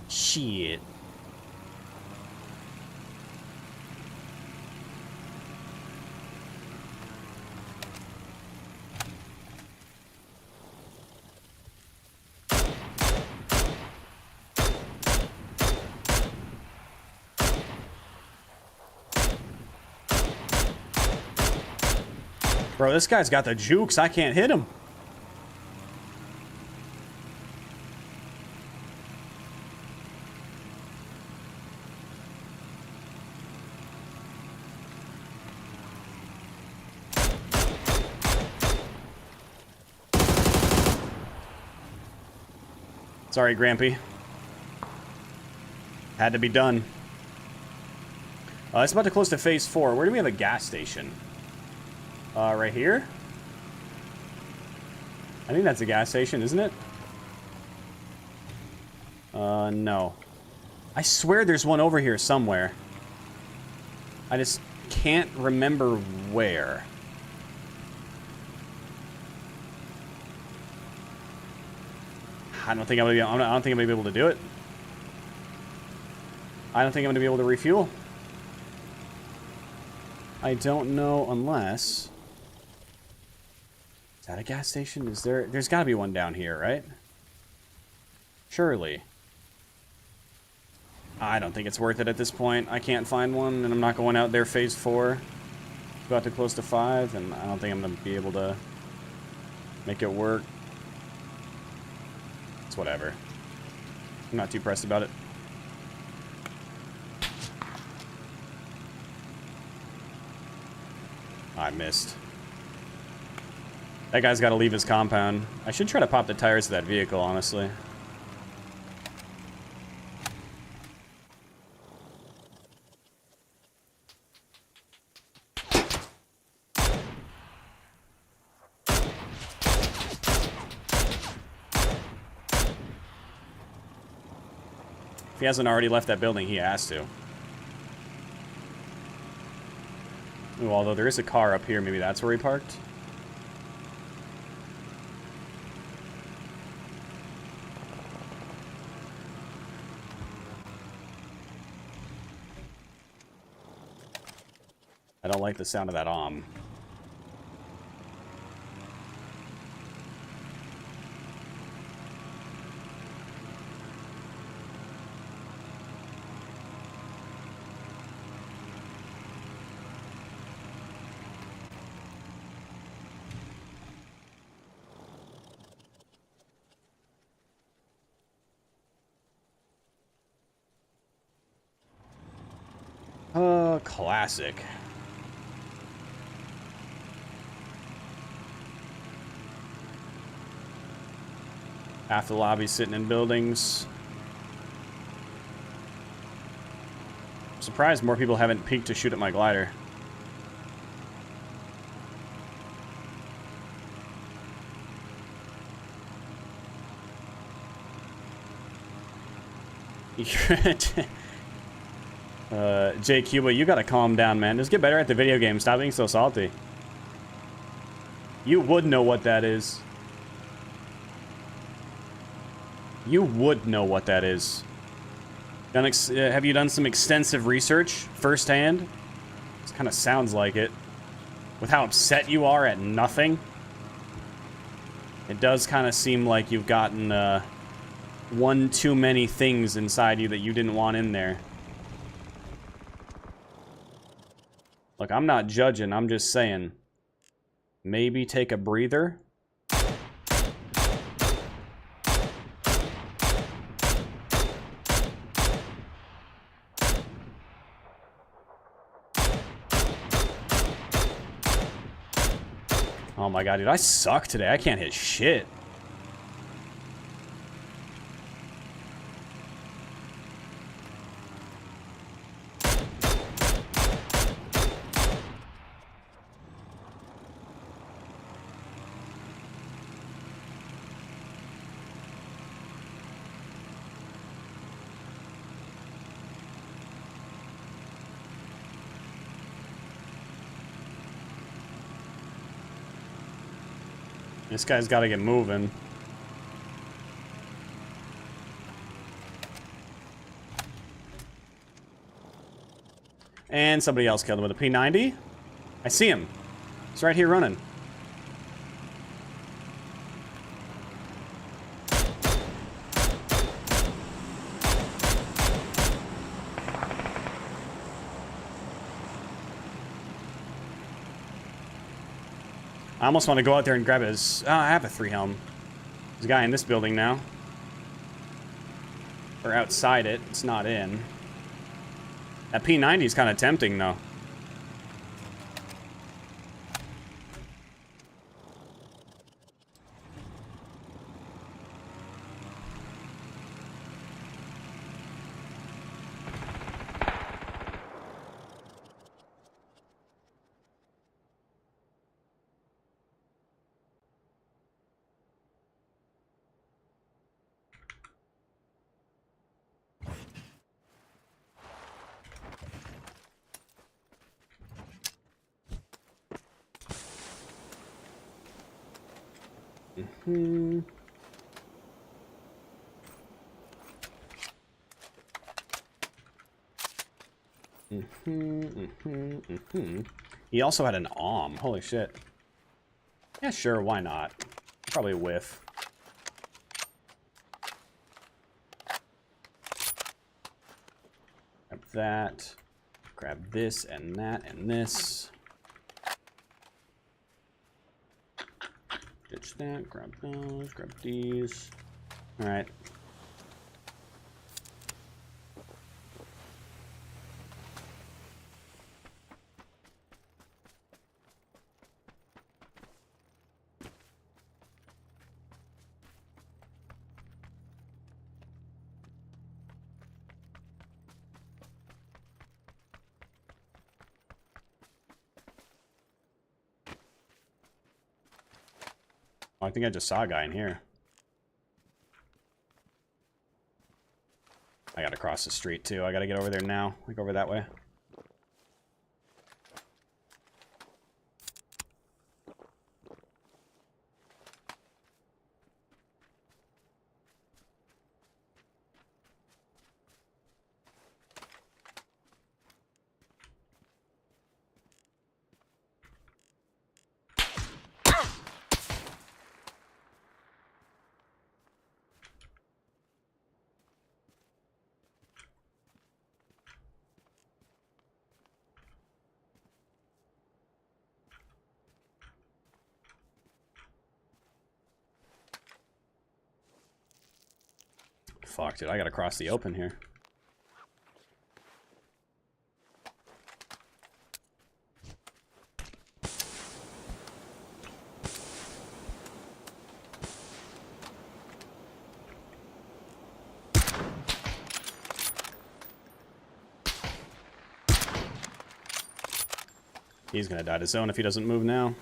Shit. Bro, this guy's got the jukes. I can't hit him. Sorry, Grampy. Had to be done. It's about to close to phase 4. Where do we have a gas station? Right here? I think that's a gas station, isn't it? No. I swear there's one over here somewhere. I just can't remember where. I don't think I'm gonna be able to do it. I don't think I'm gonna be able to refuel. I don't know unless... Is that a gas station? Is there... There's gotta be one down here, right? Surely. I don't think it's worth it at this point. I can't find one, and I'm not going out there phase 4. About to close to 5, and I don't think I'm gonna be able to make it work. It's whatever. I'm not too pressed about it. I missed. That guy's got to leave his compound. I should try to pop the tires of that vehicle, honestly. If he hasn't already left that building, he has to. Ooh, although there is a car up here, maybe that's where he parked. I don't like the sound of that classic. Half the lobby sitting in buildings. I'm surprised more people haven't peeked to shoot at my glider. J Cuba, you gotta calm down, man. Just get better at the video game. Stop being so salty. You would know what that is. You would know what that is. Have you done some extensive research firsthand? This kind of sounds like it. With how upset you are at nothing. It does kind of seem like you've gotten one too many things inside you that you didn't want in there. Look, I'm not judging, I'm just saying. Maybe take a breather. Oh my god, dude, I suck today. I can't hit shit. This guy's got to get moving. And somebody else killed him with a P90. I see him. He's right here running. I almost want to go out there and grab his... Oh, I have a 3 helm. There's a guy in this building now. Or outside it. It's not in. That P90 is kind of tempting, though. Mm-hmm. He also had an Om. Holy shit. Yeah, sure, why not? Probably a whiff. Grab that. Grab this and that and this. Ditch that, grab those, grab these. Alright. Oh, I think I just saw a guy in here. I gotta cross the street too. I gotta get over there now. Like over that way. Fuck, dude, I gotta cross the open here. He's gonna die to zone if he doesn't move now.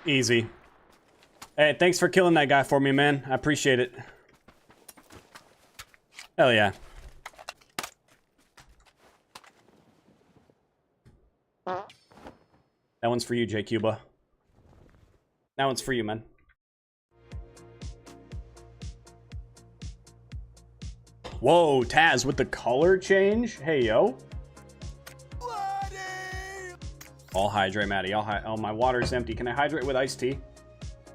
Easy. Hey, thanks for killing that guy for me, man. I appreciate it. Hell yeah. That one's for you, J Cuba. That one's for you, man. Whoa, Taz with the color change? Hey, yo. I'll hydrate, Maddie. Oh, my water's empty. Can I hydrate with iced tea?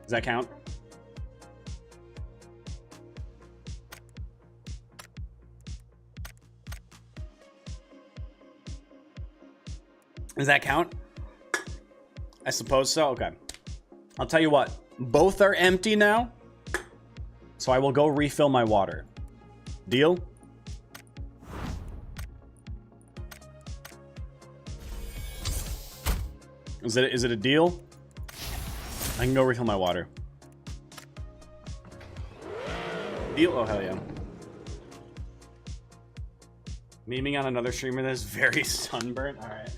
Does that count? Does that count? I suppose so. Okay. I'll tell you what. Both are empty now. So I will go refill my water. Deal? Is it a deal? I can go refill my water. Deal? Oh, hell yeah. Memeing on another streamer that's very sunburnt? Alright.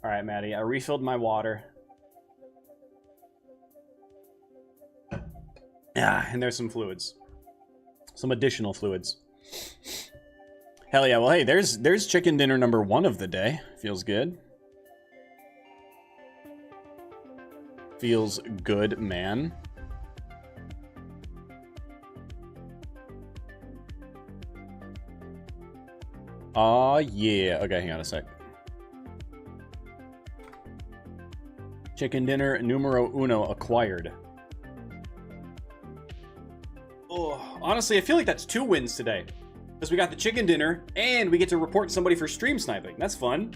All right, Maddie, I refilled my water. Yeah, and there's some fluids. Some additional fluids. Hell yeah. Well, hey, there's chicken dinner number 1 of the day. Feels good. Feels good, man. Aw, yeah. Okay, hang on a sec. Chicken dinner numero 1 acquired. Oh, honestly, I feel like that's 2 wins today. Because we got the chicken dinner, and we get to report somebody for stream sniping. That's fun.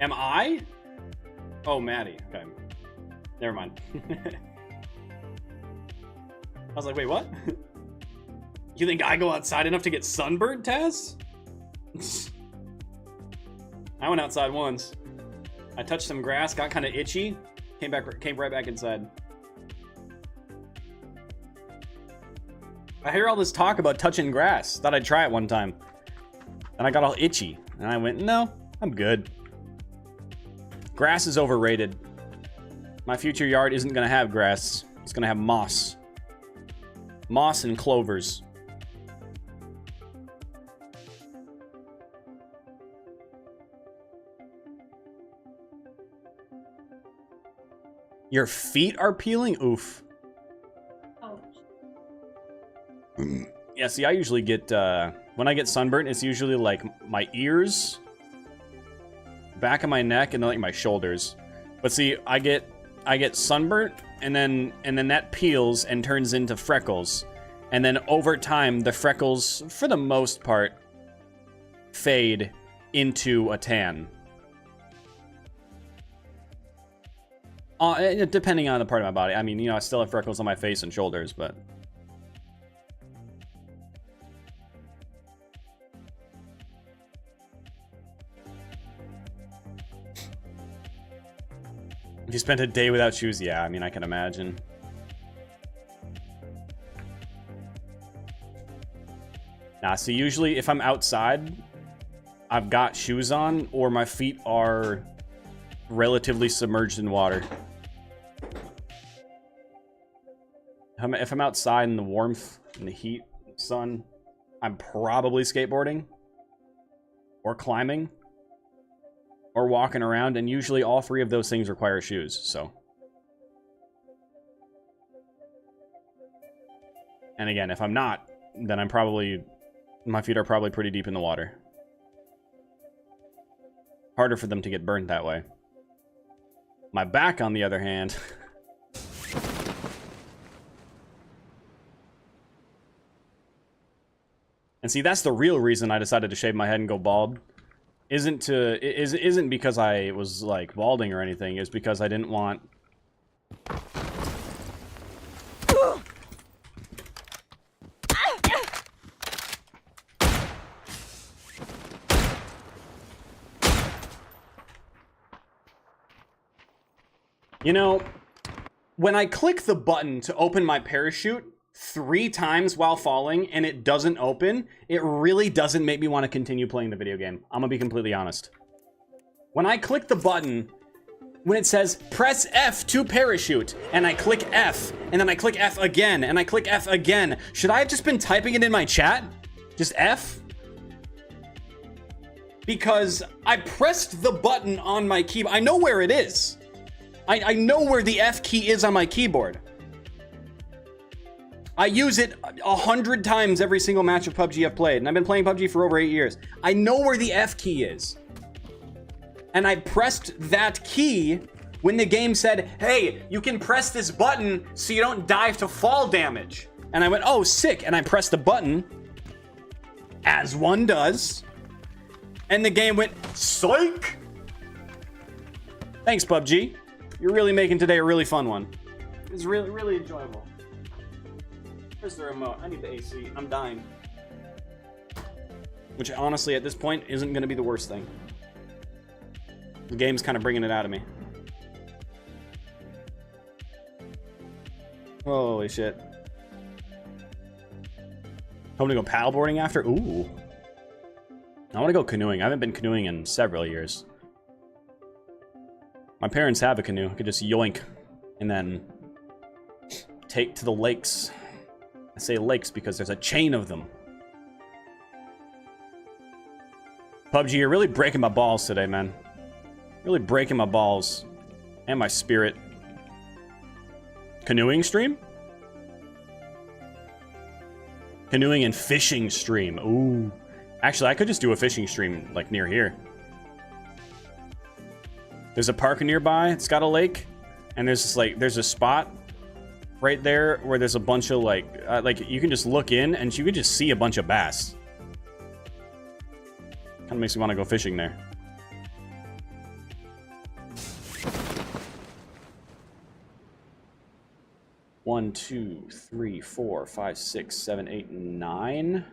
Am I? Oh, Maddie. Okay. Never mind. I was like, wait, what? You think I go outside enough to get sunburnt, Taz? I went outside once. I touched some grass, got kind of itchy, came right back inside. I hear all this talk about touching grass. Thought I'd try it one time. And I got all itchy. And I went, no, I'm good. Grass is overrated. My future yard isn't going to have grass. It's going to have moss. Moss and clovers. Your feet are peeling? Oof. Yeah, see, I usually get, when I get sunburnt, it's usually like my ears, back of my neck, and then like my shoulders. But see, I get sunburnt, and then that peels and turns into freckles. And then over time, the freckles, for the most part, fade into a tan. Depending on the part of my body. I mean, you know, I still have freckles on my face and shoulders, but... If you spent a day without shoes, yeah, I mean, I can imagine. Nah, see, usually if I'm outside, I've got shoes on, or my feet are relatively submerged in water. If I'm outside in the warmth, in the heat, the sun, I'm probably skateboarding, or climbing, or walking around, and usually all 3 of those things require shoes, so. And again, if I'm not, then I'm probably, my feet are probably pretty deep in the water. Harder for them to get burnt that way. My back, on the other hand... And see, that's the real reason I decided to shave my head and go bald. Isn't because I was like balding or anything. It's because I didn't want. You know, when I click the button to open my parachute 3 times while falling and it doesn't open, it really doesn't make me want to continue playing the video game. I'm gonna be completely honest. When I click the button, when it says press F to parachute, and I click F, and then I click F again, and I click F again, should I have just been typing it in my chat? Just F? Because I pressed the button on my keyboard. I know where it is. I know where the F key is on my keyboard. I use it 100 times every single match of PUBG I've played, and I've been playing PUBG for over 8 years. I know where the F key is. And I pressed that key when the game said, hey, you can press this button so you don't die to fall damage. And I went, oh, sick. And I pressed the button, as one does. And the game went, psych! Thanks, PUBG. You're really making today a really fun one. It's really, really enjoyable. Where's the remote? I need the AC. I'm dying. Which, honestly, at this point, isn't going to be the worst thing. The game's kind of bringing it out of me. Holy shit. Home to go paddleboarding after? Ooh. I want to go canoeing. I haven't been canoeing in several years. My parents have a canoe. I could just yoink and then take to the lakes. I say lakes because there's a chain of them. PUBG, you're really breaking my balls today, man. Really breaking my balls. And my spirit. Canoeing stream? Canoeing and fishing stream. Ooh. Actually, I could just do a fishing stream, like, near here. There's a park nearby. It's got a lake. And there's just, like, there's a spot right there where there's a bunch of, like, you can just look in and you can just see a bunch of bass. Kind of makes me want to go fishing there. One, two, three, 4, 5, 6, 7, 8, 9-ish.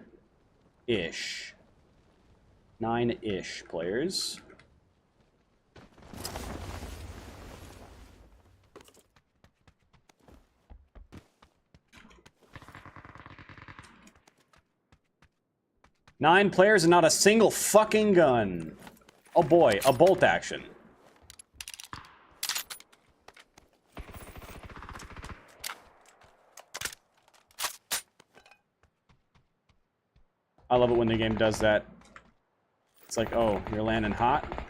9-ish players. Nine players and not a single fucking gun. Oh boy, a bolt action. I love it when the game does that. It's like, oh, you're landing hot?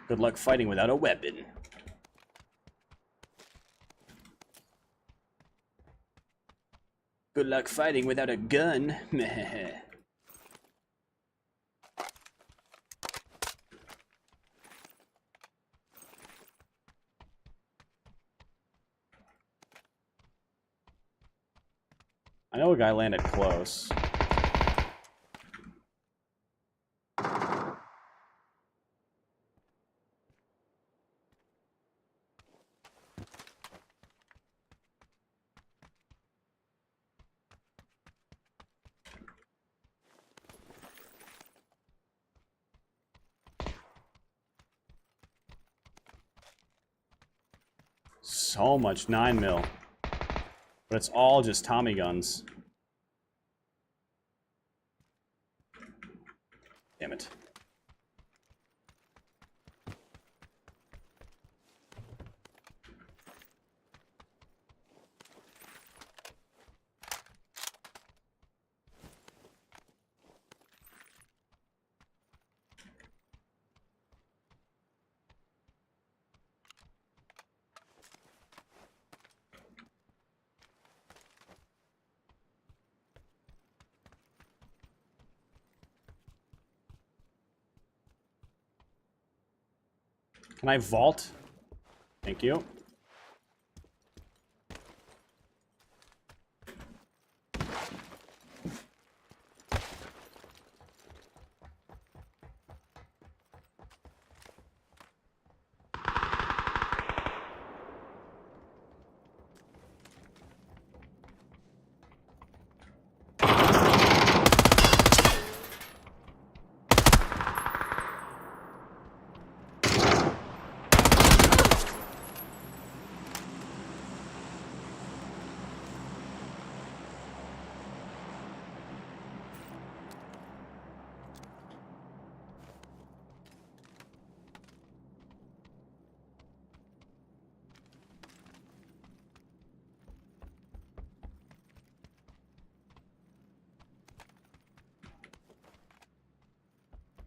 Good luck fighting without a weapon. Good luck fighting without a gun. I know a guy landed close. So much 9mm. But it's all just Tommy guns. Damn it. Can I vault? Thank you.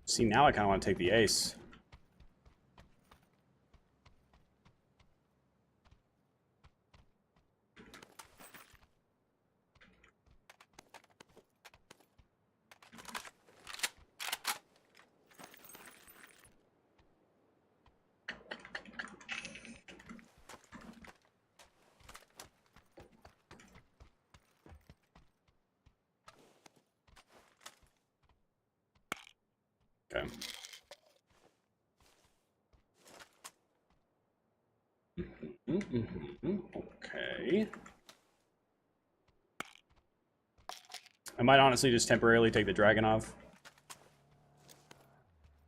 See, now I kind of want to take the ace. Okay. Okay. I might honestly just temporarily take the Dragonov.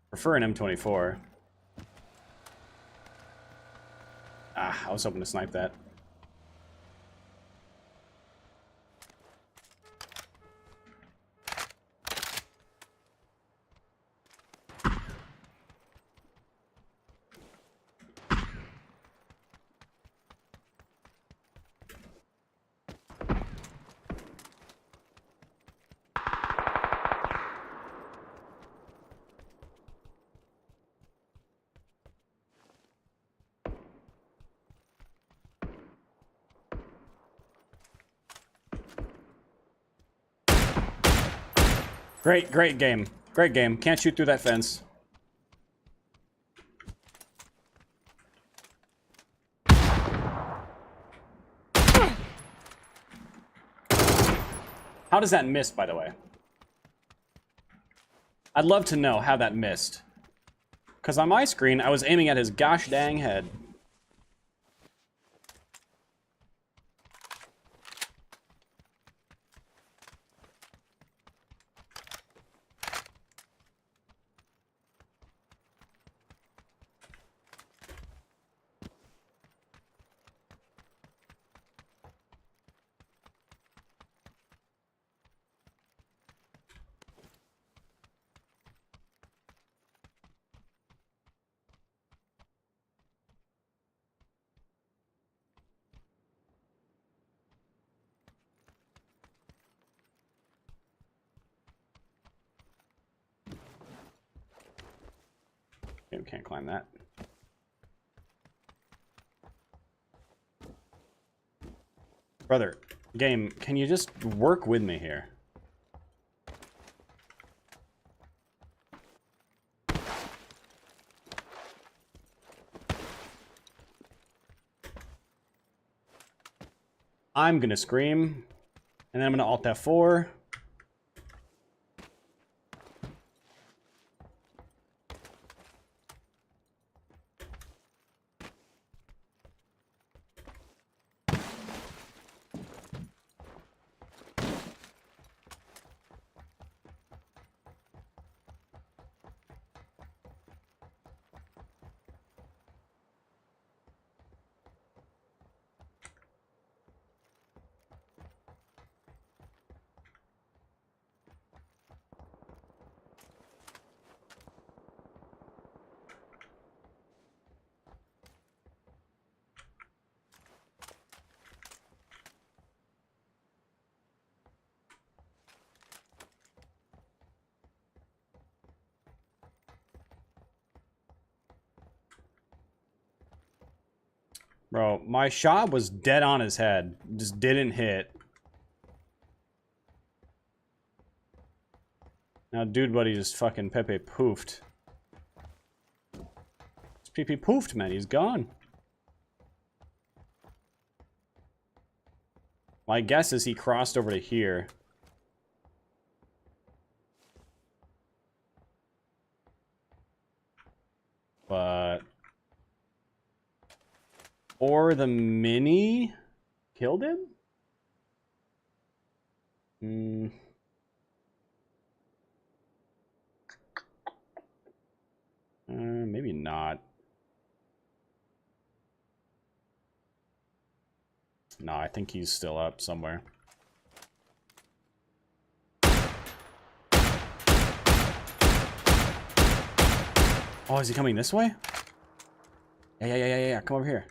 Prefer an M24. I was hoping to snipe that. Great game. Great game. Can't shoot through that fence. How does that miss, by the way? I'd love to know how that missed. Because on my screen, I was aiming at his gosh dang head. Okay, we can't climb that. Brother, game, can you just work with me here? I'm gonna scream, and then I'm gonna Alt F4. Bro, my shot was dead on his head. Just didn't hit. Now dude buddy just fucking Pepe poofed. It's PP poofed, man. He's gone. My guess is he crossed over to here. But... Or the mini killed him? Maybe not. No, I think he's still up somewhere. Oh, is he coming this way? Yeah. Come over here.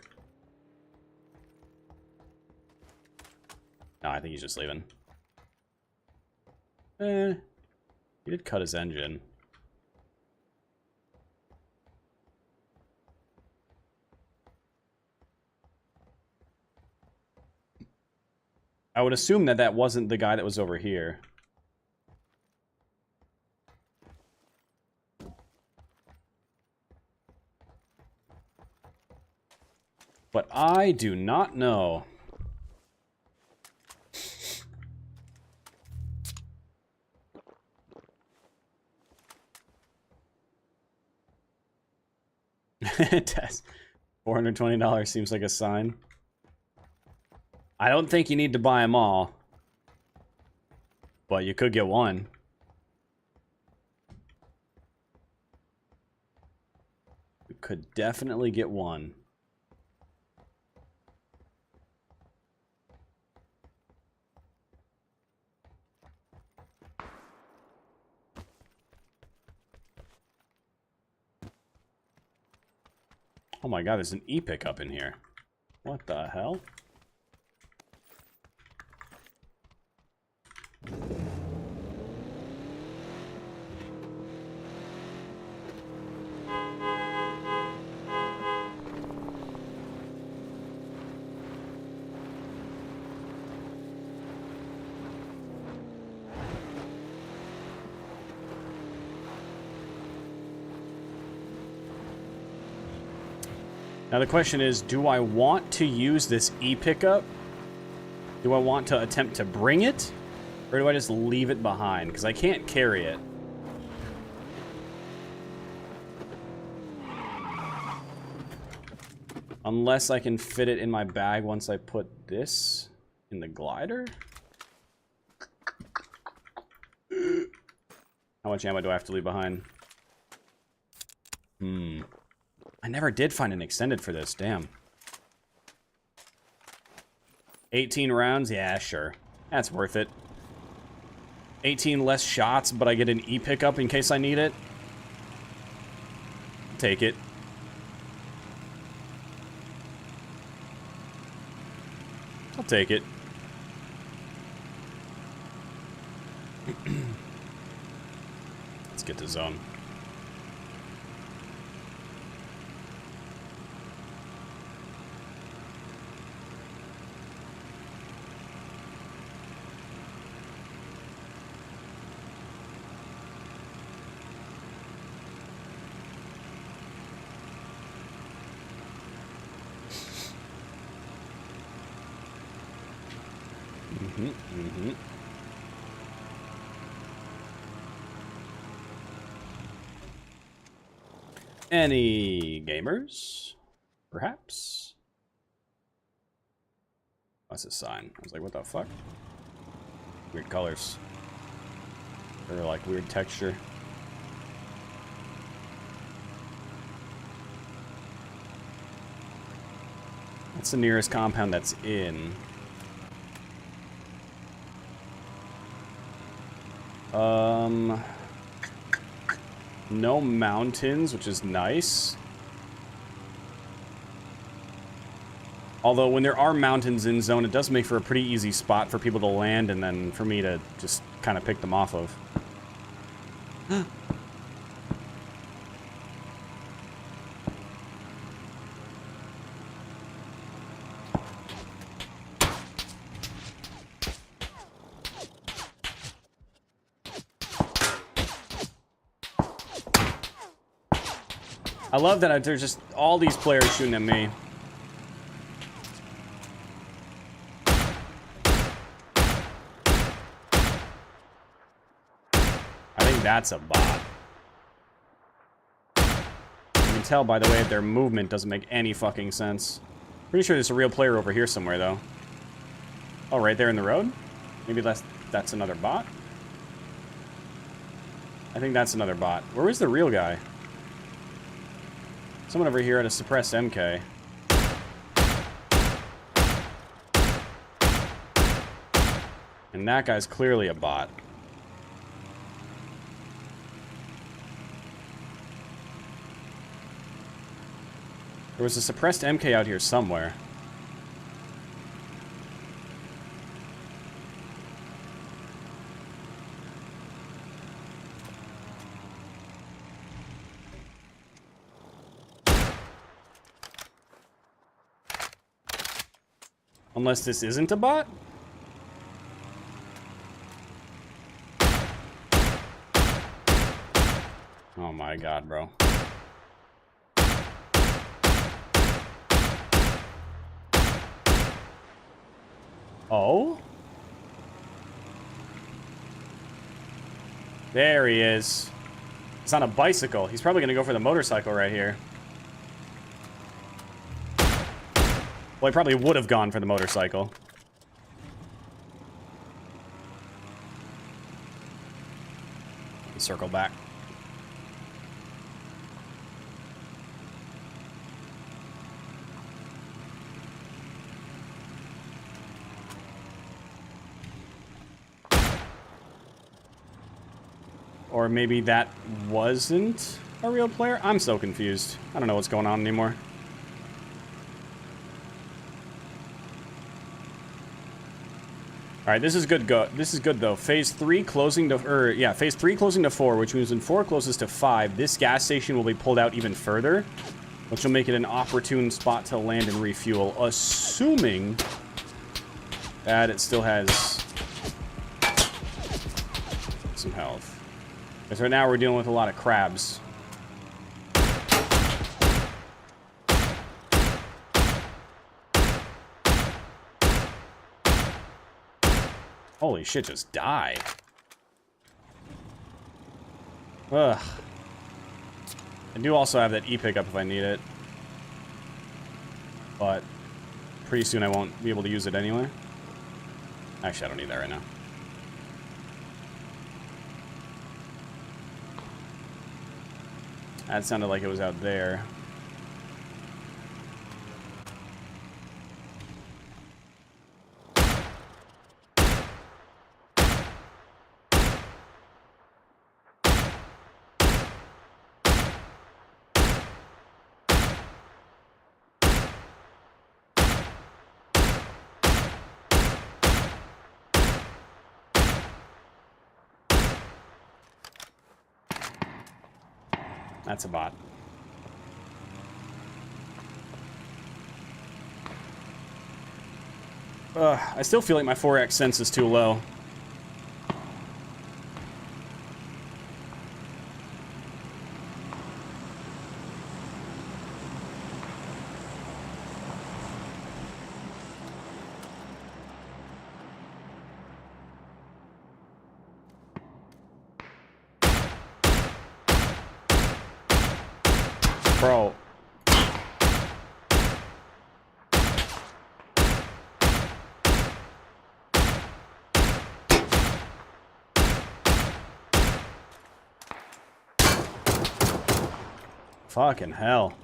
No, I think he's just leaving. He did cut his engine. I would assume that that wasn't the guy that was over here. But I do not know. Test. $420 seems like a sign. I don't think you need to buy them all. But you could get one. You could definitely get one. Oh my god, there's an e-pickup in here. What the hell? Now the question is, do I want to use this e-pickup? Do I want to attempt to bring it? Or do I just leave it behind? Because I can't carry it. Unless I can fit it in my bag once I put this in the glider? How much ammo do I have to leave behind? I never did find an extended for this, damn. 18 rounds? Yeah, sure. That's worth it. 18 less shots, but I get an e-pickup in case I need it. Take it. I'll take it. Let's get to zone. Any gamers? Perhaps? What's his sign? I was like, what the fuck? Weird colors. Or like weird texture. That's the nearest compound that's in. No mountains, which is nice. Although when there are mountains in zone, it does make for a pretty easy spot for people to land and then for me to just kind of pick them off of. I love that there's just all these players shooting at me. I think that's a bot. You can tell by the way that their movement doesn't make any fucking sense. Pretty sure there's a real player over here somewhere though. Oh, right there in the road? Maybe that's another bot? I think that's another bot. Where is the real guy? Someone over here had a suppressed MK. And that guy's clearly a bot. There was a suppressed MK out here somewhere. Unless this isn't a bot? Oh my god, bro. Oh? There he is. He's on a bicycle. He's probably gonna go for the motorcycle right here. Well, he probably would have gone for the motorcycle. Circle back. Or maybe that wasn't a real player? I'm so confused. I don't know what's going on anymore. All right, this is good. This is good though. Phase 3 closing to, phase 3 closing to 4, which means when 4 closes to 5, this gas station will be pulled out even further, which will make it an opportune spot to land and refuel, assuming that it still has some health. Because right now we're dealing with a lot of crabs. Holy shit, just die. Ugh. I do also have that E-pickup if I need it. But pretty soon I won't be able to use it anyway. Actually, I don't need that right now. That sounded like it was out there. That's a bot. I still feel like my 4x sense is too low. Bro. Fucking hell.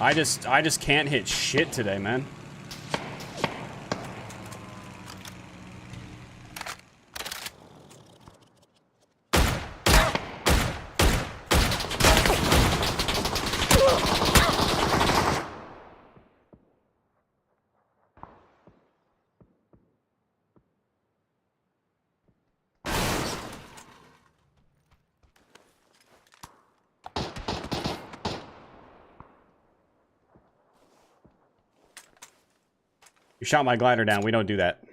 I just can't hit shit today, man. You shot my glider down. We don't do that.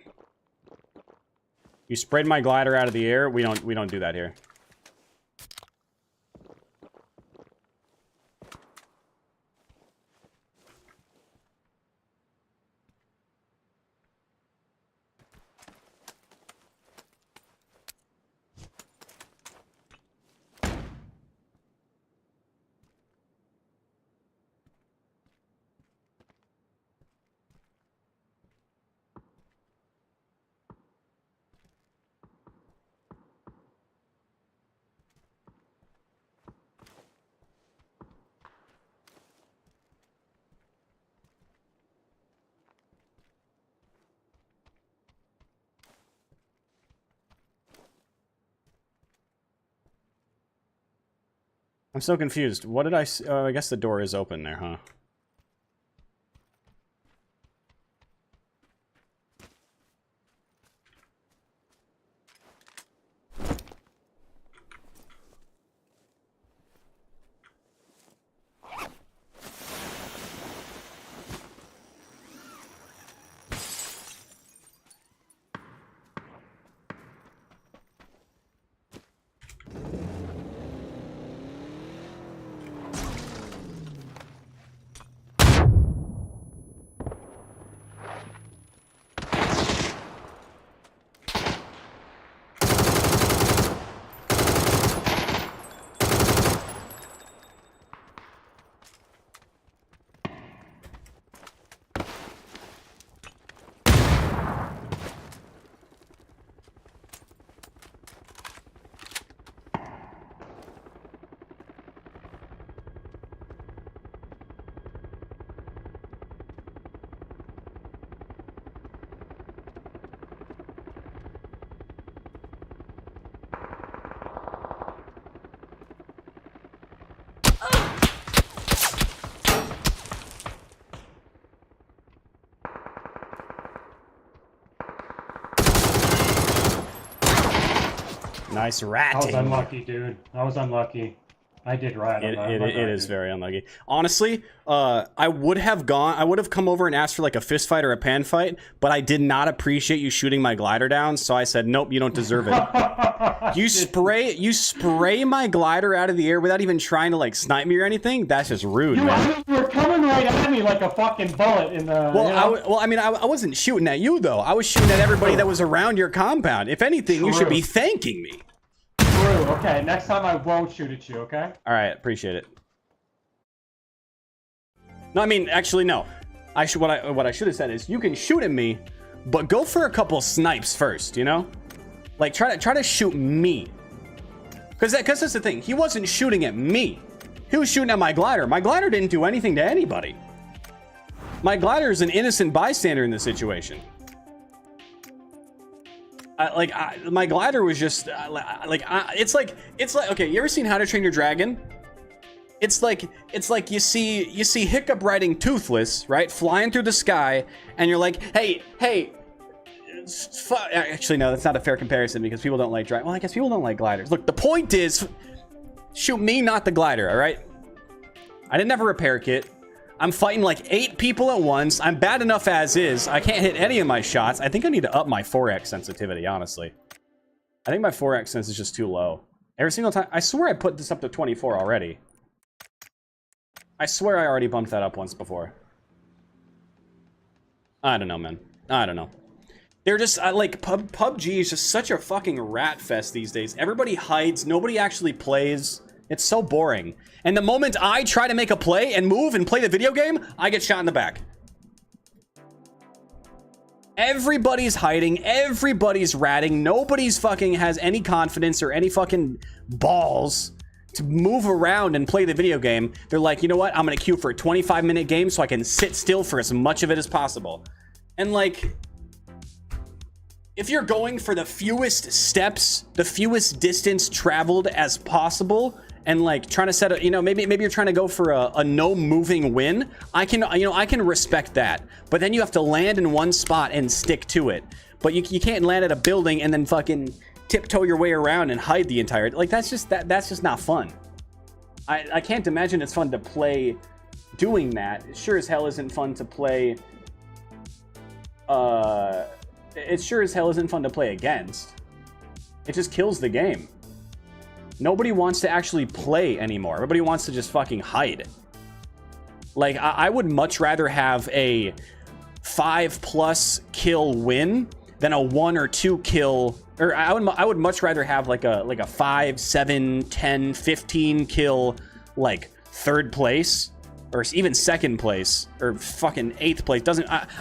You sprayed my glider out of the air. We don't do that here. I'm so confused. What did I see? Oh, I guess the door is open there, huh? Nice I was ratting. unlucky, dude. I was unlucky. I did rat. It is very unlucky. Honestly, I would have come over and asked for like a fist fight or a pan fight, but I did not appreciate you shooting my glider down, so I said, nope, you don't deserve it. You spray my glider out of the air without even trying to like snipe me or anything. That's just rude, man. You were coming right at me like a fucking bullet in the. Well, I mean, I wasn't shooting at you though. I was shooting at everybody that was around your compound. If anything, you should be thanking me. True. Okay, next time I won't shoot at you. Okay. All right, appreciate it. No, I mean, actually, no. What I should have said is, you can shoot at me, but go for a couple snipes first. You know, like try to shoot me. Because that's the thing. He wasn't shooting at me. He was shooting at my glider. My glider didn't do anything to anybody. My glider is an innocent bystander in this situation. My glider was just it's like okay, you ever seen How to Train Your Dragon? It's like you see Hiccup riding Toothless, right, flying through the sky, and you're like, hey, actually no, that's not a fair comparison because people don't like dragon. Well, I guess people don't like gliders. Look, the point is, shoot me, not the glider. All right, I didn't have a repair kit. I'm fighting like 8 people at once. I'm bad enough as is. I can't hit any of my shots. I think I need to up my 4x sensitivity, honestly. I think my 4x sense is just too low. Every single time. I swear I put this up to 24 already. I swear I already bumped that up once before. I don't know, man. I don't know. They're just, like, PUBG is just such a fucking rat fest these days. Everybody hides. Nobody actually plays. It's so boring. And the moment I try to make a play and move and play the video game, I get shot in the back. Everybody's hiding. Everybody's ratting. Nobody's fucking has any confidence or any fucking balls to move around and play the video game. They're like, you know what? I'm going to queue for a 25-minute game so I can sit still for as much of it as possible. And like, if you're going for the fewest steps, the fewest distance traveled as possible, and like trying to set a, you know, maybe you're trying to go for a no moving win, I can respect that. But then you have to land in one spot and stick to it. But you can't land at a building and then fucking tiptoe your way around and hide the entire, like, that's just not fun. I can't imagine it's fun to play doing that. It sure as hell isn't fun to play it sure as hell isn't fun to play against. It just kills the game. Nobody wants to actually play anymore. Everybody wants to just fucking hide. Like, I would much rather have a 5+ kill win than a 1 or 2 kill, or I would much rather have like a 5, 7, 10, 15 kill, like, 3rd place or even 2nd place or fucking 8th place.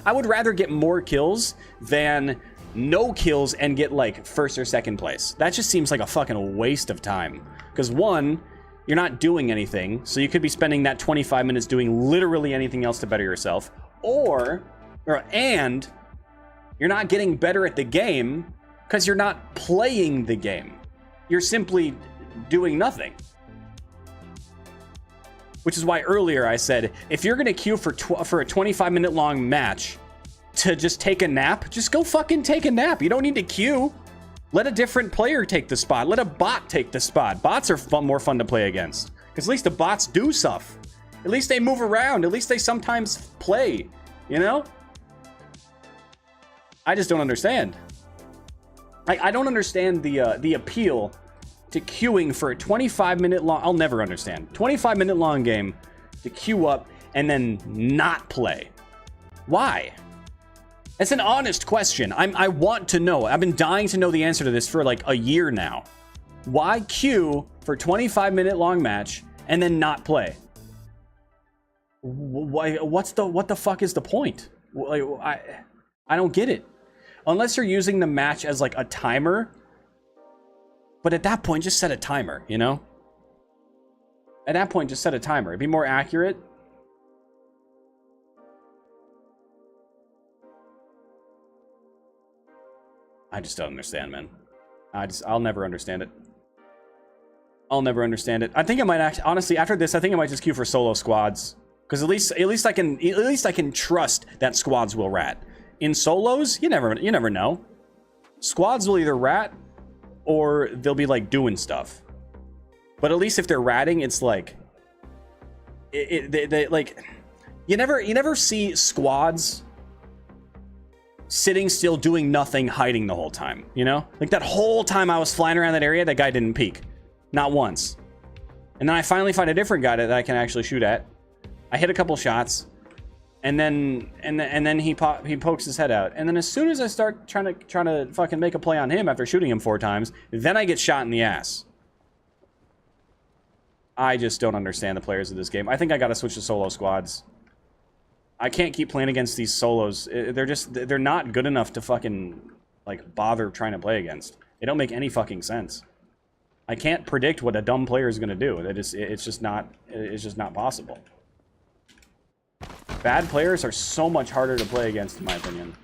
I would rather get more kills than no kills and get like 1st or 2nd place. That just seems like a fucking waste of time. Because one, you're not doing anything, so you could be spending that 25 minutes doing literally anything else to better yourself, and you're not getting better at the game because you're not playing the game. You're simply doing nothing. Which is why earlier I said, if you're gonna queue for a 25-minute long match to just take a nap, just go fucking take a nap. You don't need to queue. Let a different player take the spot. Let a bot take the spot. Bots are more fun to play against, because at least the bots do stuff. At least they move around. At least they sometimes play, you know? I just don't understand. I don't understand the appeal to queuing for a 25-minute long, I'll never understand, 25-minute long game to queue up and then not play. Why? It's an honest question. I want to know. I've been dying to know the answer to this for like a year now. Why queue for 25-minute long match and then not play? Why? What the fuck is the point? Like, I don't get it. Unless you're using the match as like a timer. But at that point, just set a timer, you know? At that point, just set a timer. It'd be more accurate. I just don't understand, man. I'll never understand it. I'll never understand it. I think I might actually, honestly, after this, I think I might just queue for solo squads. Because at least I can trust that squads will rat. In solos, you never know. Squads will either rat or they'll be like doing stuff. But at least if they're ratting, it's like they like you never see squads sitting still doing nothing, hiding the whole time, you know? Like that whole time I was flying around that area, that guy didn't peek. Not once. And then I finally find a different guy that I can actually shoot at. I hit a couple shots, and then he pokes his head out. And then as soon as I start trying to fucking make a play on him after shooting him 4 times, then I get shot in the ass. I just don't understand the players of this game. I think I gotta switch to solo squads. I can't keep playing against these solos. They're not good enough to fucking like bother trying to play against. They don't make any fucking sense. I can't predict what a dumb player is gonna do. It's just not possible. Bad players are so much harder to play against, in my opinion.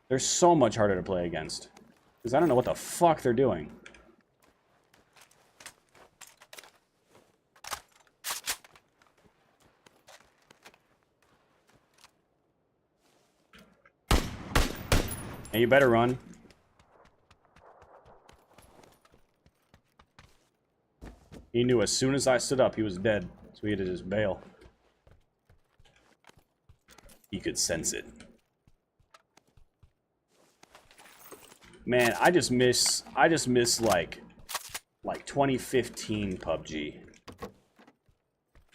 They're so much harder to play against. Because I don't know what the fuck they're doing. Hey, you better run. He knew as soon as I stood up, he was dead. So he had to just bail. He could sense it. Man, I just miss like 2015 PUBG.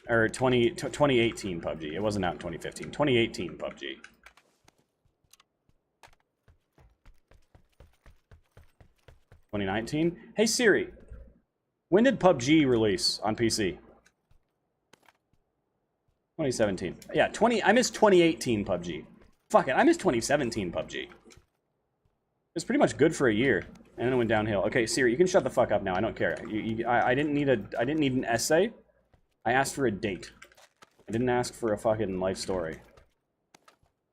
Or 2018 PUBG. It wasn't out in 2015. 2018 PUBG. $2019? Hey Siri, when did PUBG release on PC? 2017. Yeah, I missed 2018 PUBG. Fuck it, I missed 2017 PUBG. It was pretty much good for a year, and then it went downhill. Okay, Siri, you can shut the fuck up now. I don't care. I didn't need an essay. I asked for a date. I didn't ask for a fucking life story.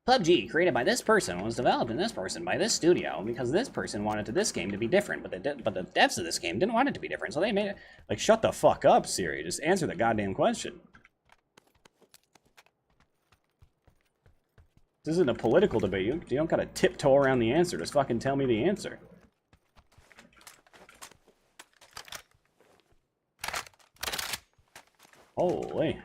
PUBG, created by this person, was developed in this person by this studio because this person wanted this game to be different, but the devs of this game didn't want it to be different, so they made it. Like, shut the fuck up, Siri. Just answer the goddamn question. This isn't a political debate. You don't gotta tiptoe around the answer. Just fucking tell me the answer. Holy.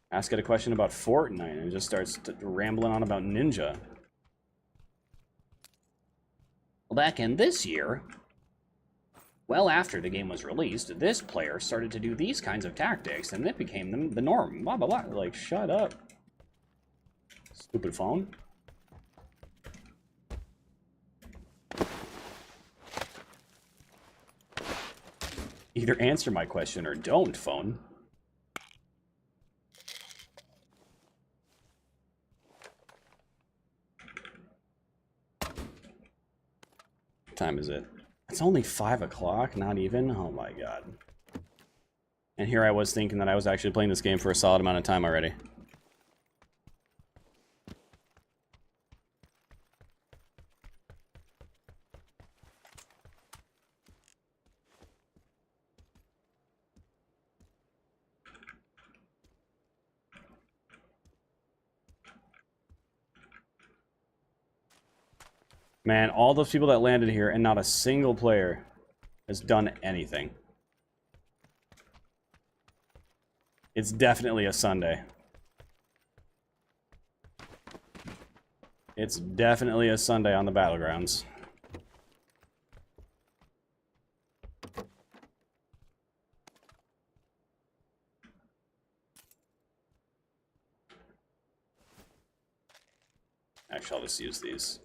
Ask it a question about Fortnite and it just starts rambling on about Ninja. Well, back in this year, well after the game was released, this player started to do these kinds of tactics and it became the norm. Blah, blah, blah. Like, shut up. Stupid phone. Either answer my question or don't, phone. What time is it? It's only 5 o'clock, not even? Oh my god. And here I was thinking that I was actually playing this game for a solid amount of time already. Man, all those people that landed here and not a single player has done anything. It's definitely a Sunday. It's definitely a Sunday on the battlegrounds. Actually, I'll just use these.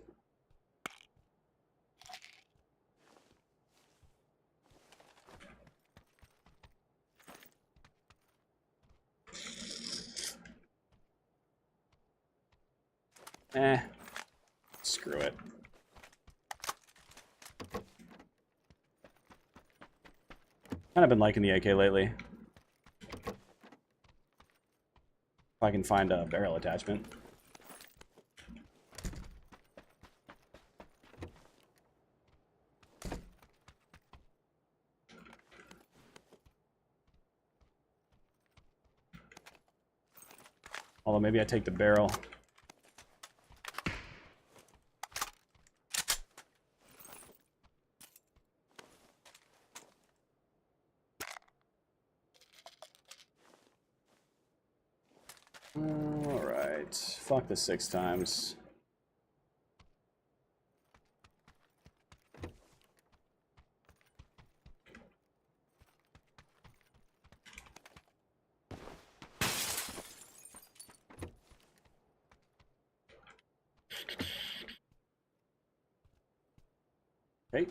Screw it. Kind of been liking the AK lately. If I can find a barrel attachment. Although maybe I take the barrel. Alright. Fuck the 6 times. Okay.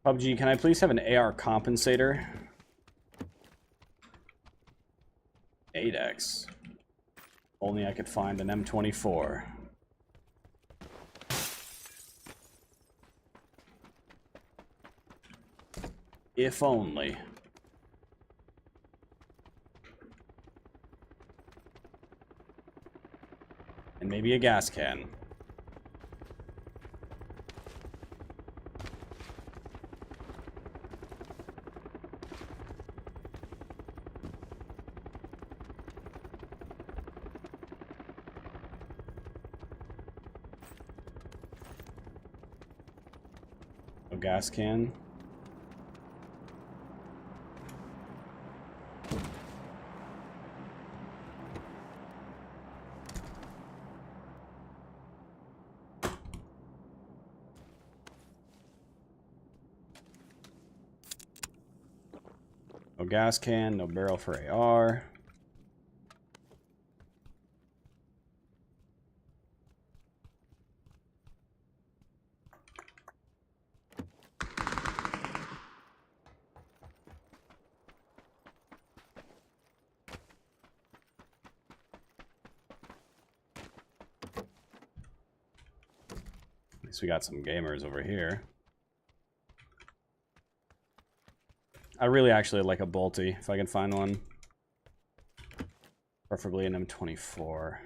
PUBG, can I please have an AR compensator? 8x. Only I could find an M24. If only. And maybe a gas can. A gas can. No gas can, no barrel for AR. At least we got some gamers over here. I really actually like a bolty, if I can find one. Preferably an M24.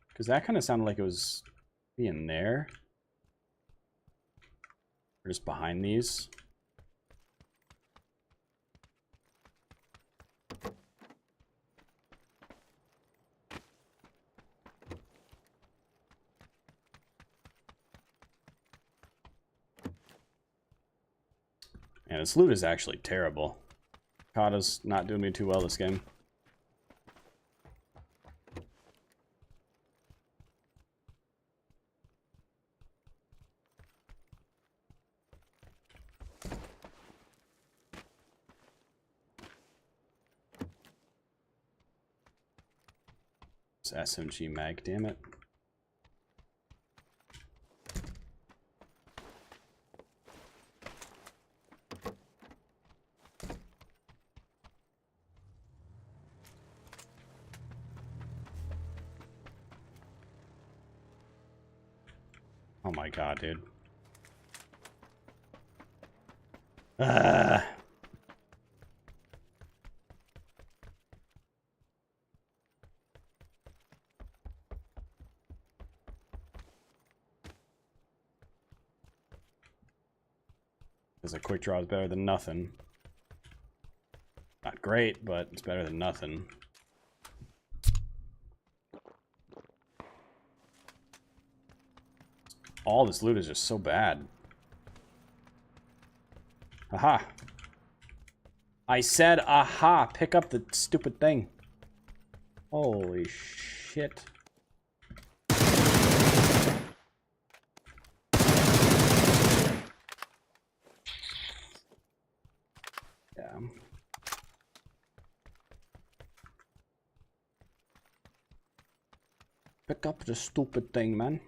Because that kind of sounded like it was being there. Or just behind these. And this loot is actually terrible. Kata's not doing me too well this game. It's SMG mag, damn it. Oh my god, dude. Ah. Because a quick draw is better than nothing. Not great, but it's better than nothing. All this loot is just so bad. Aha. I said aha. Pick up the stupid thing. Holy shit. Yeah. Pick up the stupid thing, man.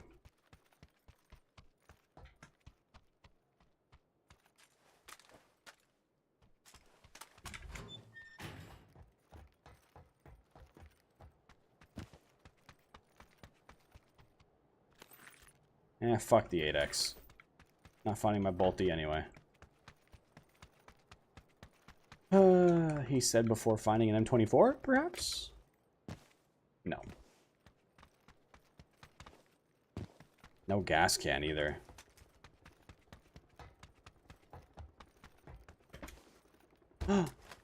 Eh, fuck the 8x. Not finding my bolty anyway. He said before finding an M24, perhaps? No. No gas can either.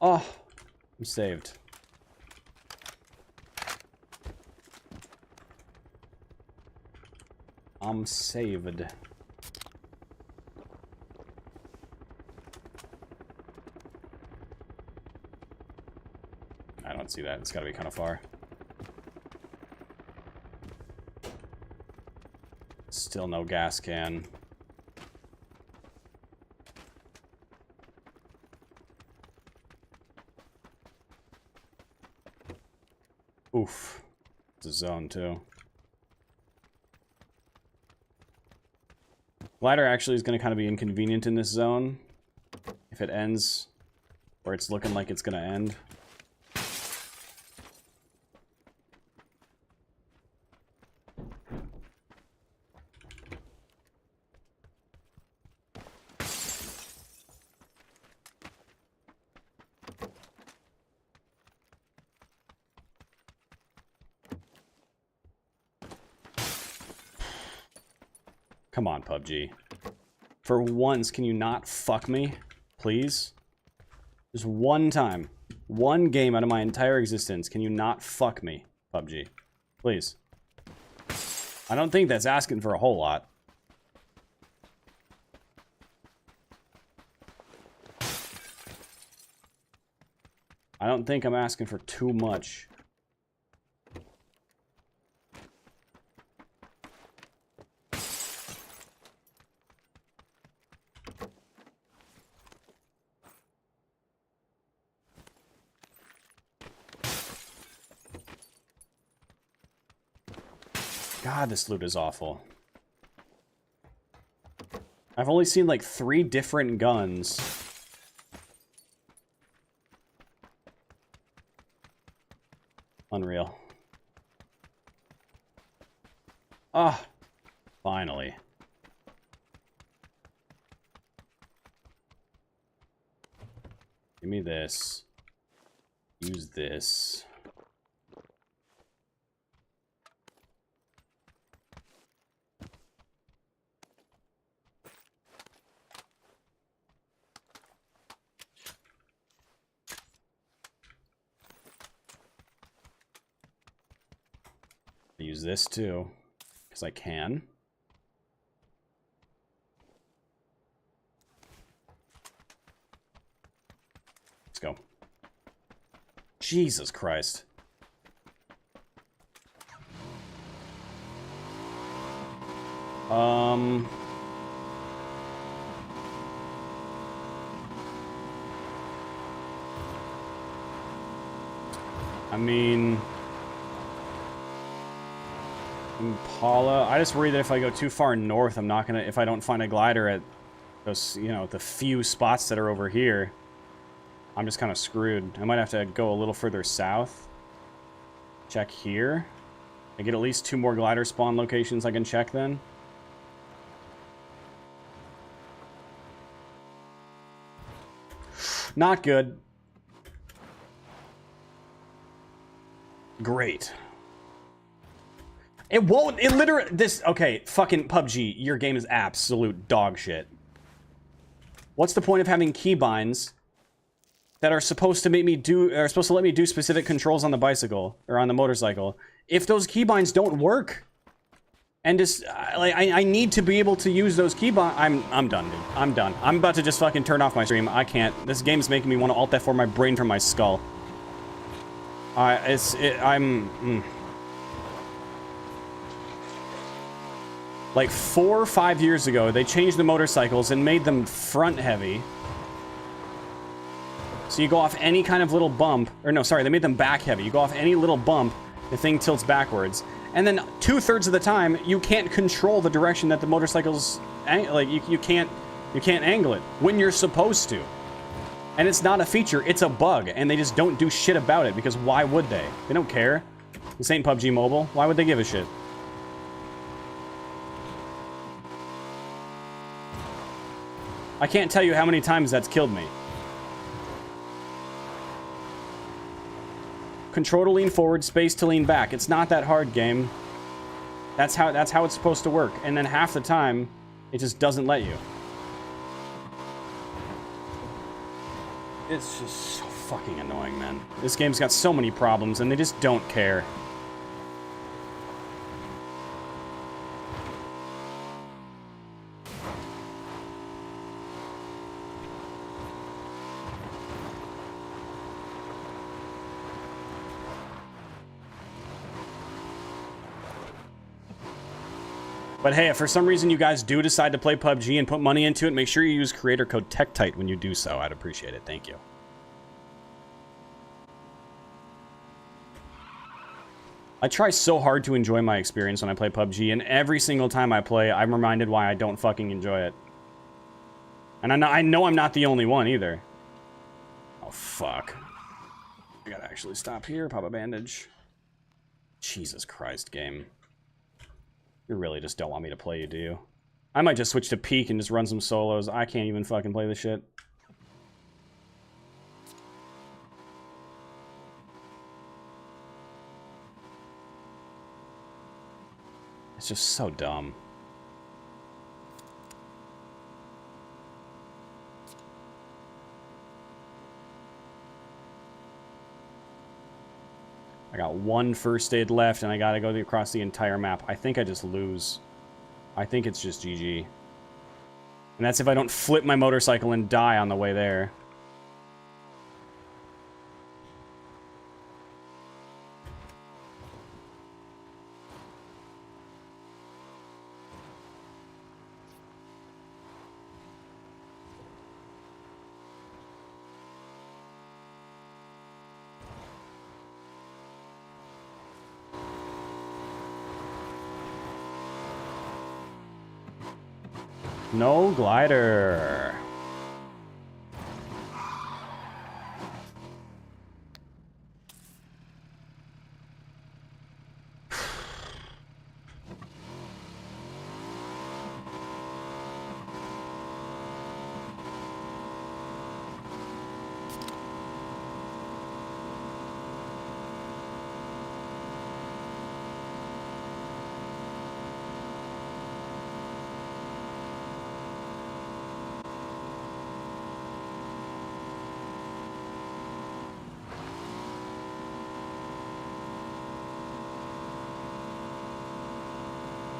Oh, I'm saved. I'm saved. I don't see that. It's gotta be kind of far. Still no gas can. Oof. It's a zone, too. Glider actually is going to kind of be inconvenient in this zone. If it ends, or it's looking like it's going to end. Come on, PUBG. For once, can you not fuck me? Please? Just one time. One game out of my entire existence. Can you not fuck me, PUBG? Please. I don't think that's asking for a whole lot. I don't think I'm asking for too much. God, this loot is awful. I've only seen like 3 different guns. Unreal. Ah, finally. Give me this. Use this. Use this too, because I can. Let's go. Jesus Christ. I mean, Impala. I just worry that if I go too far north, I'm not gonna. If I don't find a glider at those, you know, the few spots that are over here, I'm just kind of screwed. I might have to go a little further south. Check here. I get at least 2 more glider spawn locations I can check then. Not good. Great. It won't, it literally, this, okay, fucking PUBG, your game is absolute dog shit. What's the point of having keybinds that are supposed to make me do, are supposed to let me do specific controls on the bicycle, or on the motorcycle, if those keybinds don't work? And just, like, I need to be able to use those keybinds. I'm done, dude. I'm done. I'm about to just fucking turn off my stream. I can't. This game's making me want to alt F4 my brain from my skull. Like 4 or 5 years ago, they changed the motorcycles and made them front heavy. So you go off any kind of little bump, or no, sorry, they made them back heavy. You go off any little bump, the thing tilts backwards. And then 2/3 of the time, you can't control the direction that the motorcycle's, like, you can't angle it when you're supposed to. And it's not a feature, it's a bug, and they just don't do shit about it, because why would they? They don't care. This ain't PUBG Mobile. Why would they give a shit? I can't tell you how many times that's killed me. Control to lean forward, space to lean back. It's not that hard, game. That's how it's supposed to work. And then half the time, it just doesn't let you. It's just so fucking annoying, man. This game's got so many problems, and they just don't care. But hey, if for some reason you guys do decide to play PUBG and put money into it, make sure you use creator code Tekktite when you do so. I'd appreciate it. Thank you. I try so hard to enjoy my experience when I play PUBG, and every single time I play, I'm reminded why I don't fucking enjoy it. And I know I'm not the only one either. Oh, fuck. I gotta actually stop here, pop a bandage. Jesus Christ, game. You really just don't want me to play you, do you? I might just switch to Peak and just run some solos. I can't even fucking play this shit. It's just so dumb. I got one first aid left, and I gotta go across the entire map. I think I just lose. I think it's just GG. And that's if I don't flip my motorcycle and die on the way there. No glider.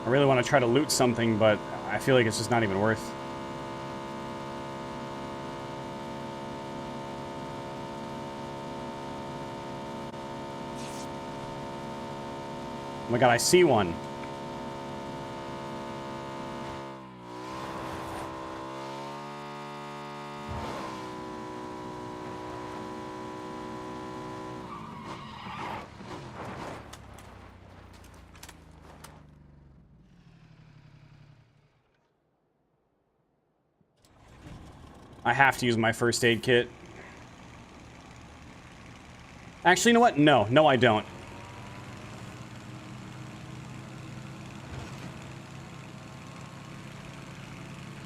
I really want to try to loot something, but I feel like it's just not even worth. Oh my god, I see one. I have to use my first aid kit. Actually, you know what? No. No, I don't.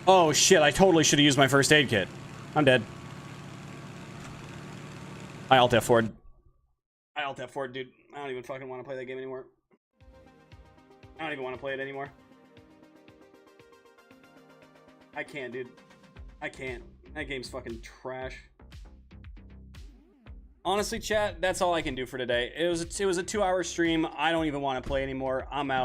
Oh, shit. I totally should have used my first aid kit. I'm dead. I alt F4'd. I alt F4'd, dude. I don't even fucking want to play that game anymore. I don't even want to play it anymore. I can't, dude. I can't. That game's fucking trash. Honestly, chat, that's all I can do for today. It was a 2-hour stream. I don't even want to play anymore. I'm out.